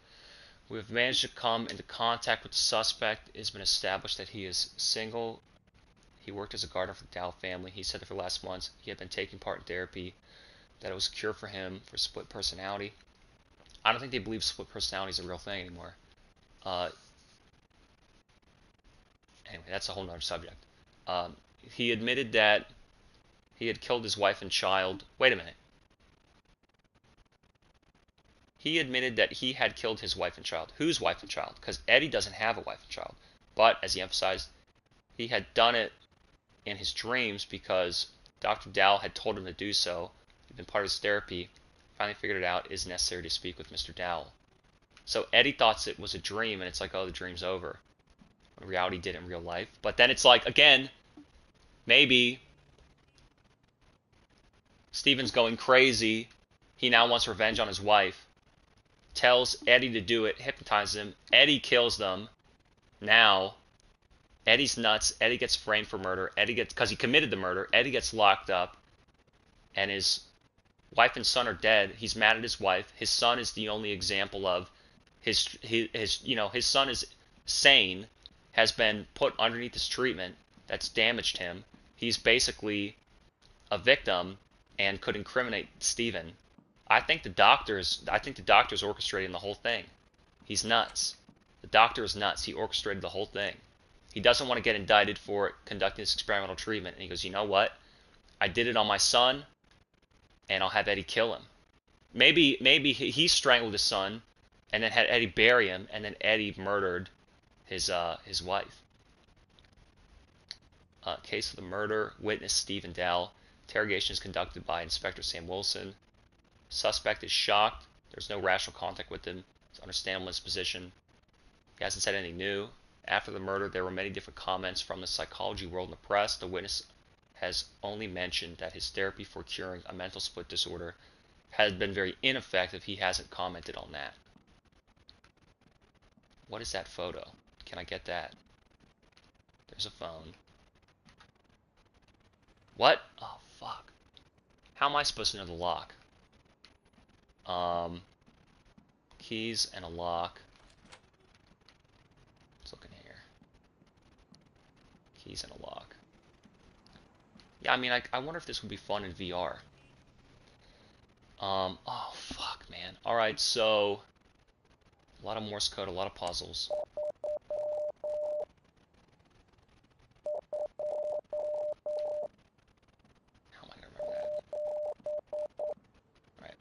we have managed to come into contact with the suspect. It has been established that he is single. He worked as a gardener for the Dow family. He said that for the last months he had been taking part in therapy, that it was a cure for him for split personality. I don't think they believe split personality is a real thing anymore. Anyway, that's a whole nother subject. He admitted that he had killed his wife and child. Wait a minute. He admitted that he had killed his wife and child. Whose wife and child? Because Eddie doesn't have a wife and child. But, as he emphasized, he had done it in his dreams because Dr. Dowell had told him to do so. He'd been part of his therapy. Finally figured it out. It is necessary to speak with Mr. Dowell. So Eddie thought it was a dream, and it's like, oh, the dream's over. When reality did it in real life. But then it's like, again, maybe Steven's going crazy. He now wants revenge on his wife. Tells Eddie to do it, hypnotizes him. Eddie kills them. Now, Eddie's nuts. Eddie gets framed for murder. Because he committed the murder, Eddie gets locked up. And his wife and son are dead. He's mad at his wife. His son is the only example of his son is sane, has been put underneath this treatment that's damaged him. He's basically a victim and could incriminate Steven. I think the doctor's orchestrating the whole thing. He's nuts. The doctor is nuts. He orchestrated the whole thing. He doesn't want to get indicted for conducting this experimental treatment. And he goes, you know what? I did it on my son, and I'll have Eddie kill him. Maybe he strangled his son, and then had Eddie bury him, and then Eddie murdered his wife. Case of the murder. Witness Stephen Dowell. Interrogation is conducted by Inspector Sam Wilson. Suspect is shocked. There's no rational contact with him. It's understandable in his position. He hasn't said anything new. After the murder, there were many different comments from the psychology world and the press. The witness has only mentioned that his therapy for curing a mental split disorder has been very ineffective. He hasn't commented on that. What is that photo? Can I get that? There's a phone. What? Oh, fuck. How am I supposed to know the lock? Keys and a lock. Let's look in here. Keys and a lock. Yeah, I mean, I wonder if this would be fun in VR. Oh, fuck, man. Alright, so a lot of Morse code, a lot of puzzles. How am I gonna remember that? Alright.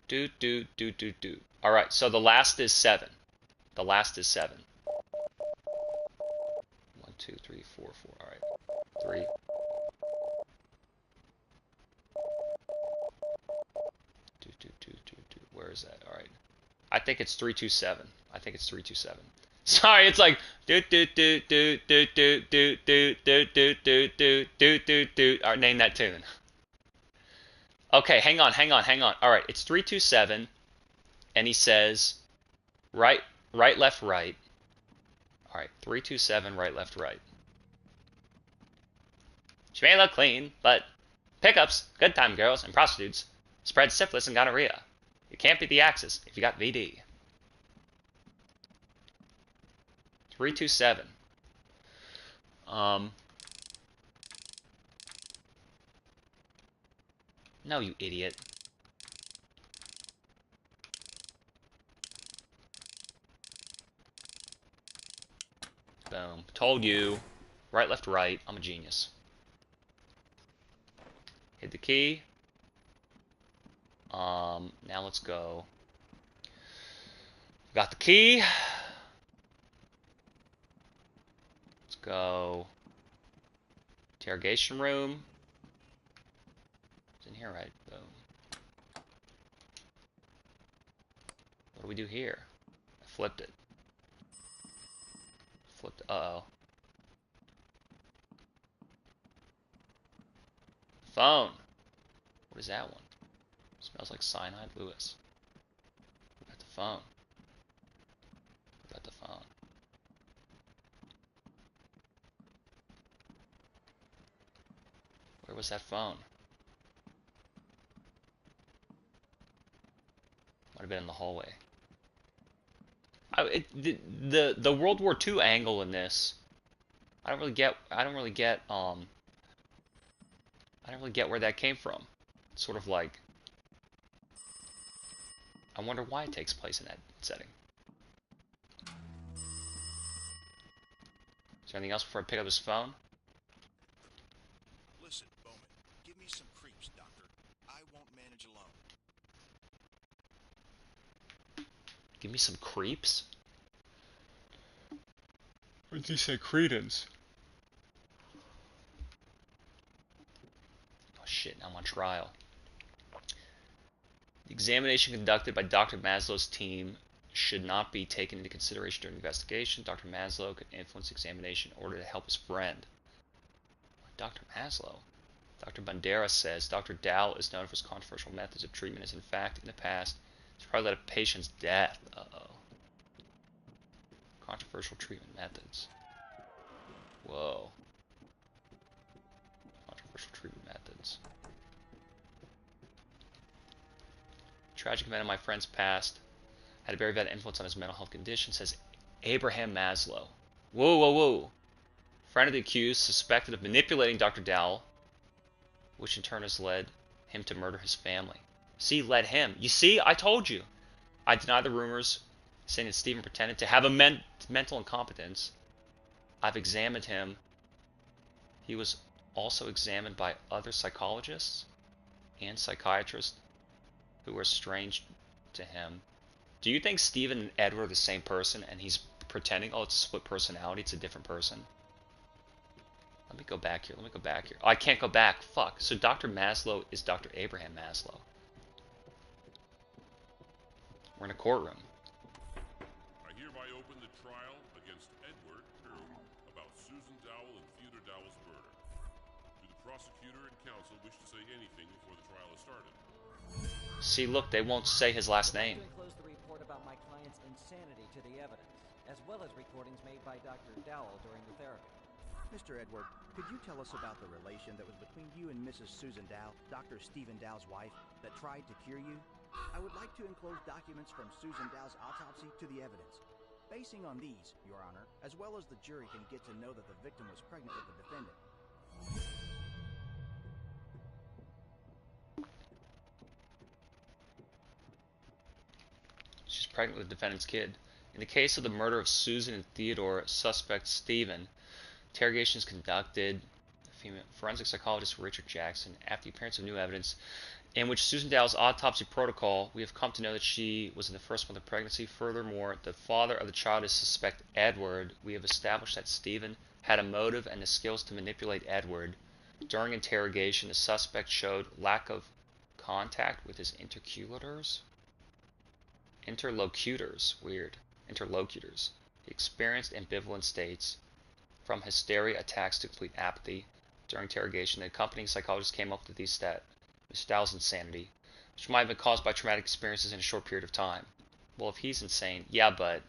Do. Alright, so the last is 7. The last is 7. 1, 2, 3, 4, 4. Alright. 3. Do. Where is that? Alright. I think it's 327. I think it's 327. Sorry, it's like Alright, name that tune. Okay, hang on. Alright, it's 327, and he says right, left, right. Alright, 327, right, left, right. She may look clean, but pickups, good time girls, and prostitutes spread syphilis and gonorrhea. You can't beat the Axis if you got VD. 327. No, you idiot. Boom. Told you. Right, left, right. I'm a genius. Hit the key. Now let's go. Got the key. Let's go. Interrogation room. It's in here, right? Boom. What do we do here? I flipped it. Uh-oh. Phone. What is that one? Smells like cyanide Lewis. We got the phone. We got the phone. Where was that phone? Might have been in the hallway. The World War II angle in this, I don't really get where that came from. It's sort of like, I wonder why it takes place in that setting. there anything else before I pick up his phone? Listen, Bowman, give me some creeps, Doctor. I won't manage alone. Give me some creeps? Or did you say credence? Oh shit, now I'm on trial. The examination conducted by Dr. Maslow's team should not be taken into consideration during the investigation. Dr. Maslow could influence the examination in order to help his friend. Dr. Maslow? Dr. Banderas says Dr. Dow is known for his controversial methods of treatment, as in fact, in the past, he's probably led a patient's death. Uh-oh. Controversial treatment methods. Whoa. Controversial treatment methods. Tragic event in my friend's past had a very bad influence on his mental health condition, says Abraham Maslow. Whoa, whoa, whoa. Friend of the accused suspected of manipulating Dr. Dowell, which in turn has led him to murder his family. See, led him. You see, I told you. I deny the rumors saying that Stephen pretended to have a mental incompetence. I've examined him. He was also examined by other psychologists and psychiatrists who were strange to him. Do you think Stephen and Edward are the same person and he's pretending, oh, it's a split personality, it's a different person? Let me go back here. Oh, I can't go back. Fuck. So Dr. Maslow is Dr. Abraham Maslow. We're in a courtroom. I hereby open the trial against Edward Drew about Susan Dowell and Theodore Dowell's murder. Do the prosecutor and counsel wish to say anything before the trial is started? See, look, they won't say his last name. To enclose the report about my client's insanity to the evidence, as well as recordings made by Dr. Dowell during the therapy. Mr. Edward, could you tell us about the relation that was between you and Mrs. Susan Dow, Dr. Stephen Dow's wife, that tried to cure you? I would like to enclose documents from Susan Dow's autopsy to the evidence. Basing on these, Your Honor, as well as the jury can get to know that the victim was pregnant with the defendant. She's pregnant with the defendant's kid. In the case of the murder of Susan and Theodore, suspect Stephen, interrogation is conducted. Forensic psychologist Richard Jackson, after the appearance of new evidence, in which Susan Dow's autopsy protocol, we have come to know that she was in the first month of pregnancy. Furthermore, the father of the child is suspect Edward. We have established that Stephen had a motive and the skills to manipulate Edward. During interrogation, the suspect showed lack of contact with his interlocutors. Weird. Interlocutors. He experienced ambivalent states, from hysteria attacks to complete apathy. During interrogation, the accompanying psychologist came up with these Mr. Dowell's insanity, which might have been caused by traumatic experiences in a short period of time. Well, if he's insane, yeah, but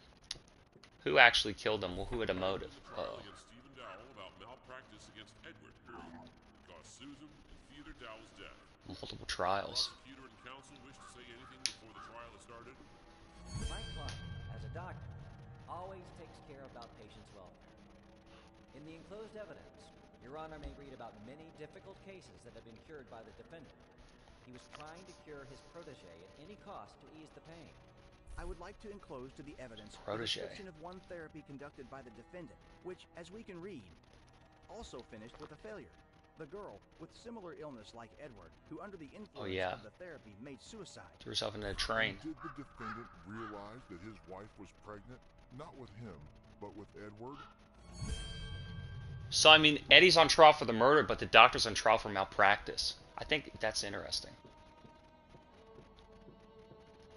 who actually killed him? Well, who had a motive? Trial against Stephen Dowell about malpractice against Edward Drew that caused Susan and Theodore Dowell's death. Multiple trials. Prosecutor and counsel wish to say anything before the trial is started? My client, as a doctor, always takes care about patients' welfare. In the enclosed evidence, Your Honor may read about many difficult cases that have been cured by the defendant. He was trying to cure his protege at any cost to ease the pain. I would like to enclose to the evidence a Protege. description of one therapy conducted by the defendant, which, as we can read, also finished with a failure. The girl, with similar illness like Edward, who under the influence yeah. of the therapy made suicide. Threw herself into a train. Did the defendant realize that his wife was pregnant, not with him, but with Edward? So, I mean, Eddie's on trial for the murder, but the doctor's on trial for malpractice. I think that's interesting.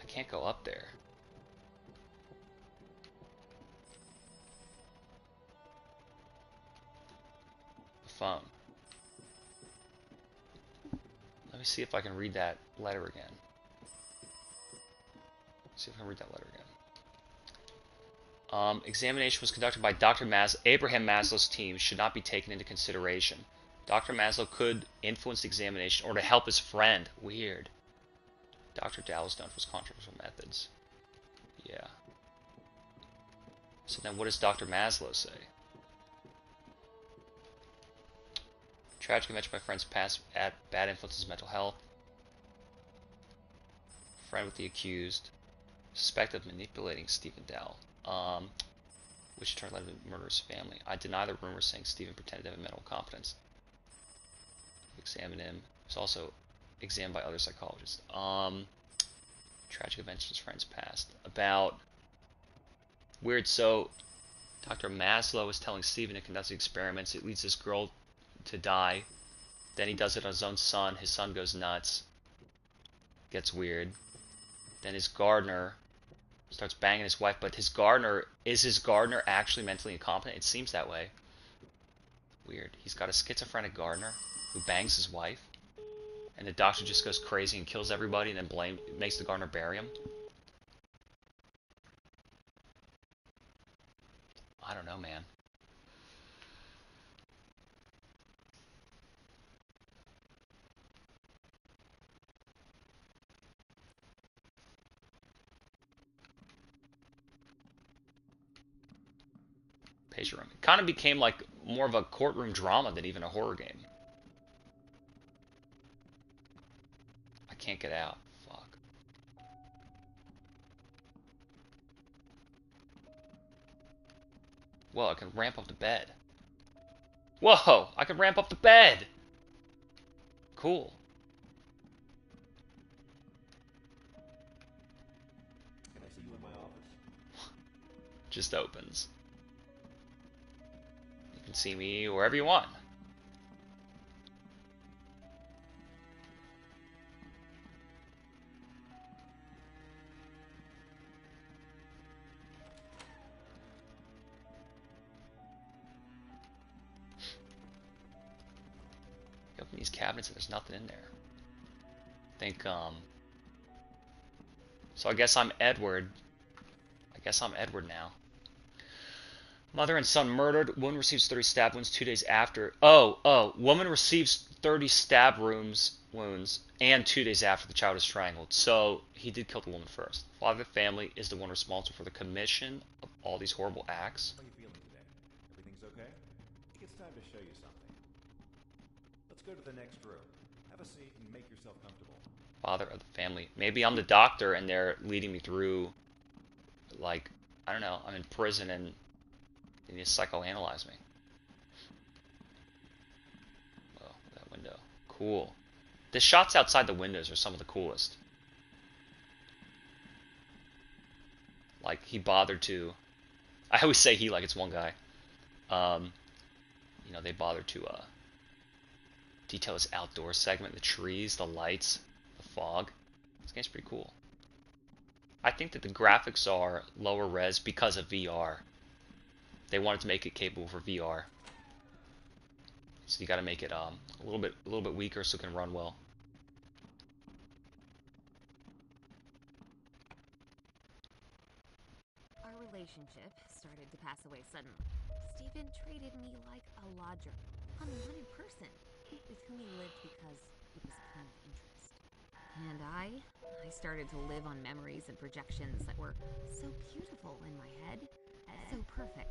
I can't go up there. The phone. Let me see if I can read that letter again. See if I can read that letter again. Examination was conducted by Abraham Maslow's team. Should not be taken into consideration. Dr. Maslow could influence the examination or to help his friend. Weird. Dr. Dow is known for his controversial methods. Yeah. So then what does Dr. Maslow say? Tragic event my friend's past bad influences mental health. Friend with the accused. Suspect of manipulating Stephen Dowell. which turned led to the murderer's family. I deny the rumors saying Stephen pretended to have mental competence. Examine him. He was also examined by other psychologists. Tragic events in his friend's past. About weird. So Dr. Maslow is telling Stephen to conduct experiments. It leads this girl to die. Then he does it on his own son. His son goes nuts. Gets weird. Then his gardener starts banging his wife, but his gardener actually mentally incompetent? It seems that way. Weird. He's got a schizophrenic gardener who bangs his wife, and the doctor just goes crazy and kills everybody, and then makes the gardener bury him. I don't know, man. Patient room. It kind of became like more of a courtroom drama than even a horror game. I can't get out. Fuck. Whoa, I can ramp up the bed. Whoa, I can ramp up the bed! Cool. Can I see you in my office? Just opens. You can see me wherever you want. You open these cabinets and there's nothing in there. I think, so I guess I'm Edward. I guess I'm Edward now. Mother and son murdered. Woman receives 30 stab wounds 2 days after. Woman receives 30 stab wounds and 2 days after the child is strangled. So he did kill the woman first. Father of the family is the one responsible for the commission of all these horrible acts. How are you feeling today? Everything's okay? I think it's time to show you something. Let's go to the next room. Have a seat and make yourself comfortable. Father of the family. Maybe I'm the doctor and they're leading me through, like, I don't know, I'm in prison and they need to psychoanalyze me. Oh, that window. Cool. The shots outside the windows are some of the coolest. Like, he bothered to... I always say he like it's one guy. You know, they bothered to detail this outdoor segment, the trees, the lights, the fog. This game's pretty cool. I think that the graphics are lower res because of VR. They wanted to make it capable for VR. So you got to make it a little bit weaker so it can run well. Our relationship started to pass away suddenly. Stephen treated me like a lodger, unwanted person, with whom he lived because it was a point of interest. And I started to live on memories and projections that were so beautiful in my head, so perfect.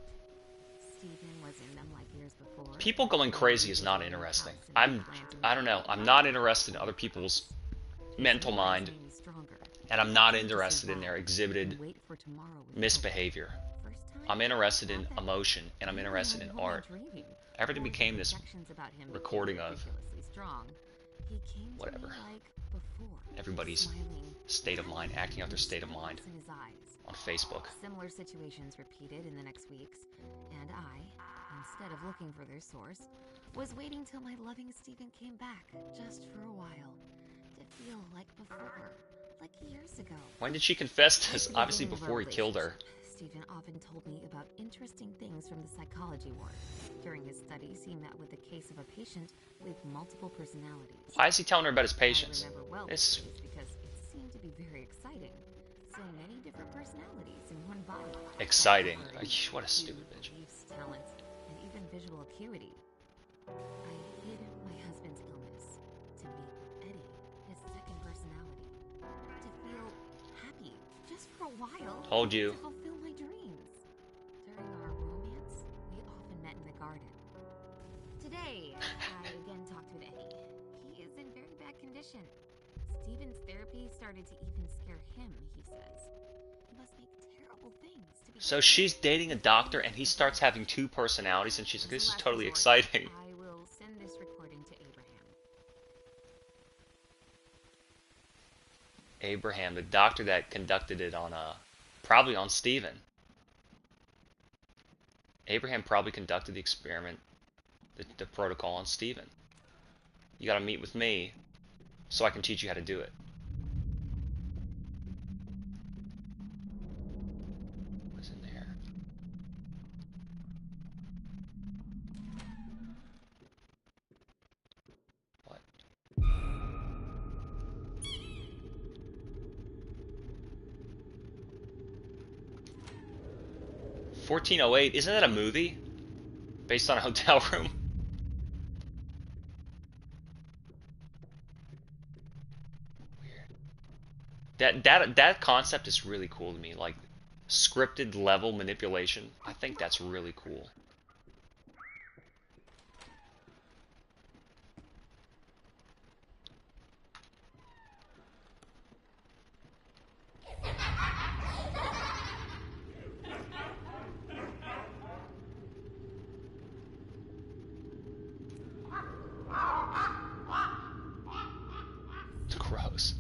Stephen was in them like years before. People going crazy is not interesting. I don't know. I'm not interested in other people's mental mind, and I'm not interested in their exhibited misbehavior. I'm interested in emotion, and I'm interested in art. Everything became this recording of whatever. Everybody's state of mind, acting out their state of mind on Facebook. Similar situations repeated in the next weeks, and I, instead of looking for their source, was waiting till my loving Stephen came back, just for a while, to feel like before, like years ago. When did she confess this? Obviously before he killed her. Stephen often told me about interesting things from the psychology ward. During his studies, he met with the case of a patient with multiple personalities. Why is he telling her about his patients? I remember well This because it seemed to be very exciting. So many different personalities in one body. exciting. What a stupid bitch. Beliefs, talents, and even visual acuity. I hid my husband's illness to meet Eddie, his second personality. To feel happy, just for a while. Told you. To fulfill my dreams. During our romance, we often met in the garden. Today, I again talked with Eddie. He is in very bad condition. Stephen's therapy started to even scare him, he says. He must make terrible terrible things to be So she's dating a doctor and he starts having two personalities and she's like, this is totally exciting. I will send this recording to Abraham. Abraham, the doctor that conducted it on probably on Stephen. Abraham probably conducted the experiment, the protocol on Stephen. You gotta meet with me so I can teach you how to do it. What's in there? What? 1408, isn't that a movie? Based on a hotel room? That concept is really cool to me. Like scripted level manipulation. I think that's really cool. It's gross.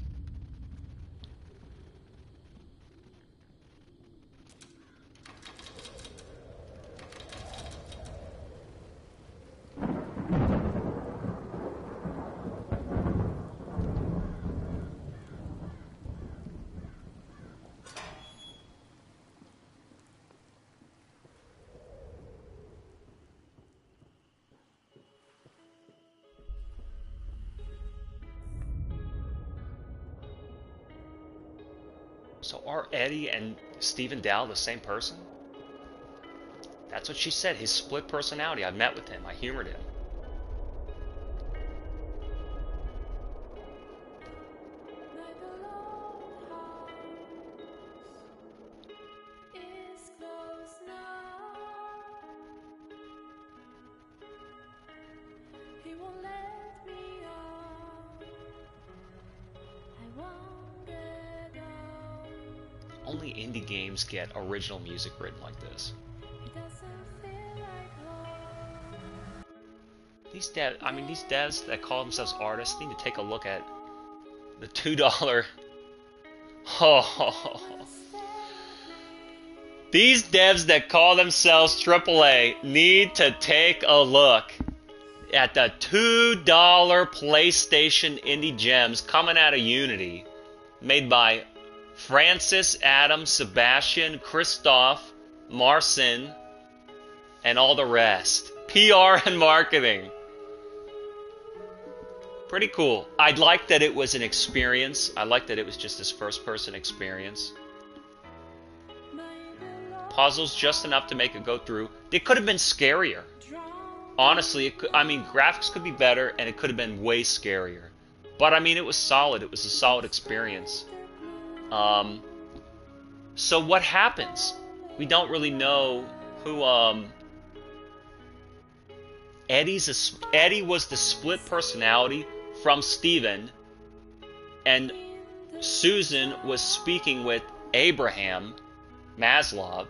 So are Eddie and Stephen Dow the same person? That's what she said. His split personality. I met with him. I humored him. Only indie games get original music written like this. These devs that call themselves artists need to take a look at the $2. Oh. These devs that call themselves AAA need to take a look at the $2 PlayStation indie gems coming out of Unity, made by Francis, Adam, Sebastian, Christoph, Marcin, and all the rest. PR and marketing. Pretty cool. I like that it was an experience. I like that it was just this first-person experience. Puzzles just enough to make it go through. It could have been scarier. Honestly, graphics could be better, and it could have been way scarier. But I mean, it was solid. It was a solid experience. So what happens? We don't really know who. Eddie was the split personality from Steven, and Susan was speaking with Abraham Maslov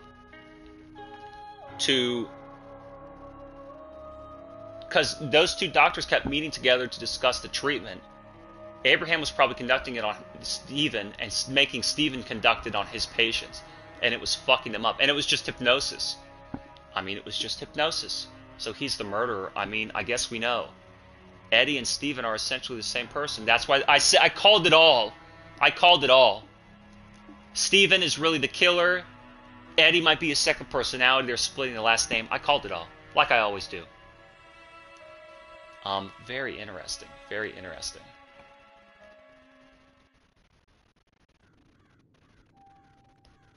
because those two doctors kept meeting together to discuss the treatment. Abraham was probably conducting it on Stephen and making Stephen conduct it on his patients, and it was fucking them up. And it was just hypnosis. It was just hypnosis. So he's the murderer. I guess we know. Eddie and Stephen are essentially the same person. That's why I called it all. I called it all. Stephen is really the killer. Eddie might be a second personality. They're splitting the last name. I called it all, like I always do. Very interesting. Very interesting.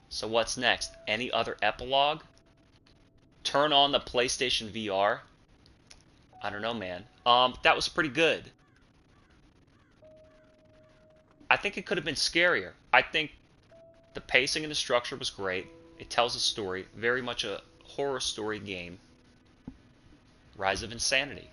So what's next? Any other epilogue? Turn on the PlayStation VR? I don't know, man. That was pretty good. I think it could have been scarier. I think the pacing and the structure was great. It tells a story, very much a horror story game. Rise of Insanity.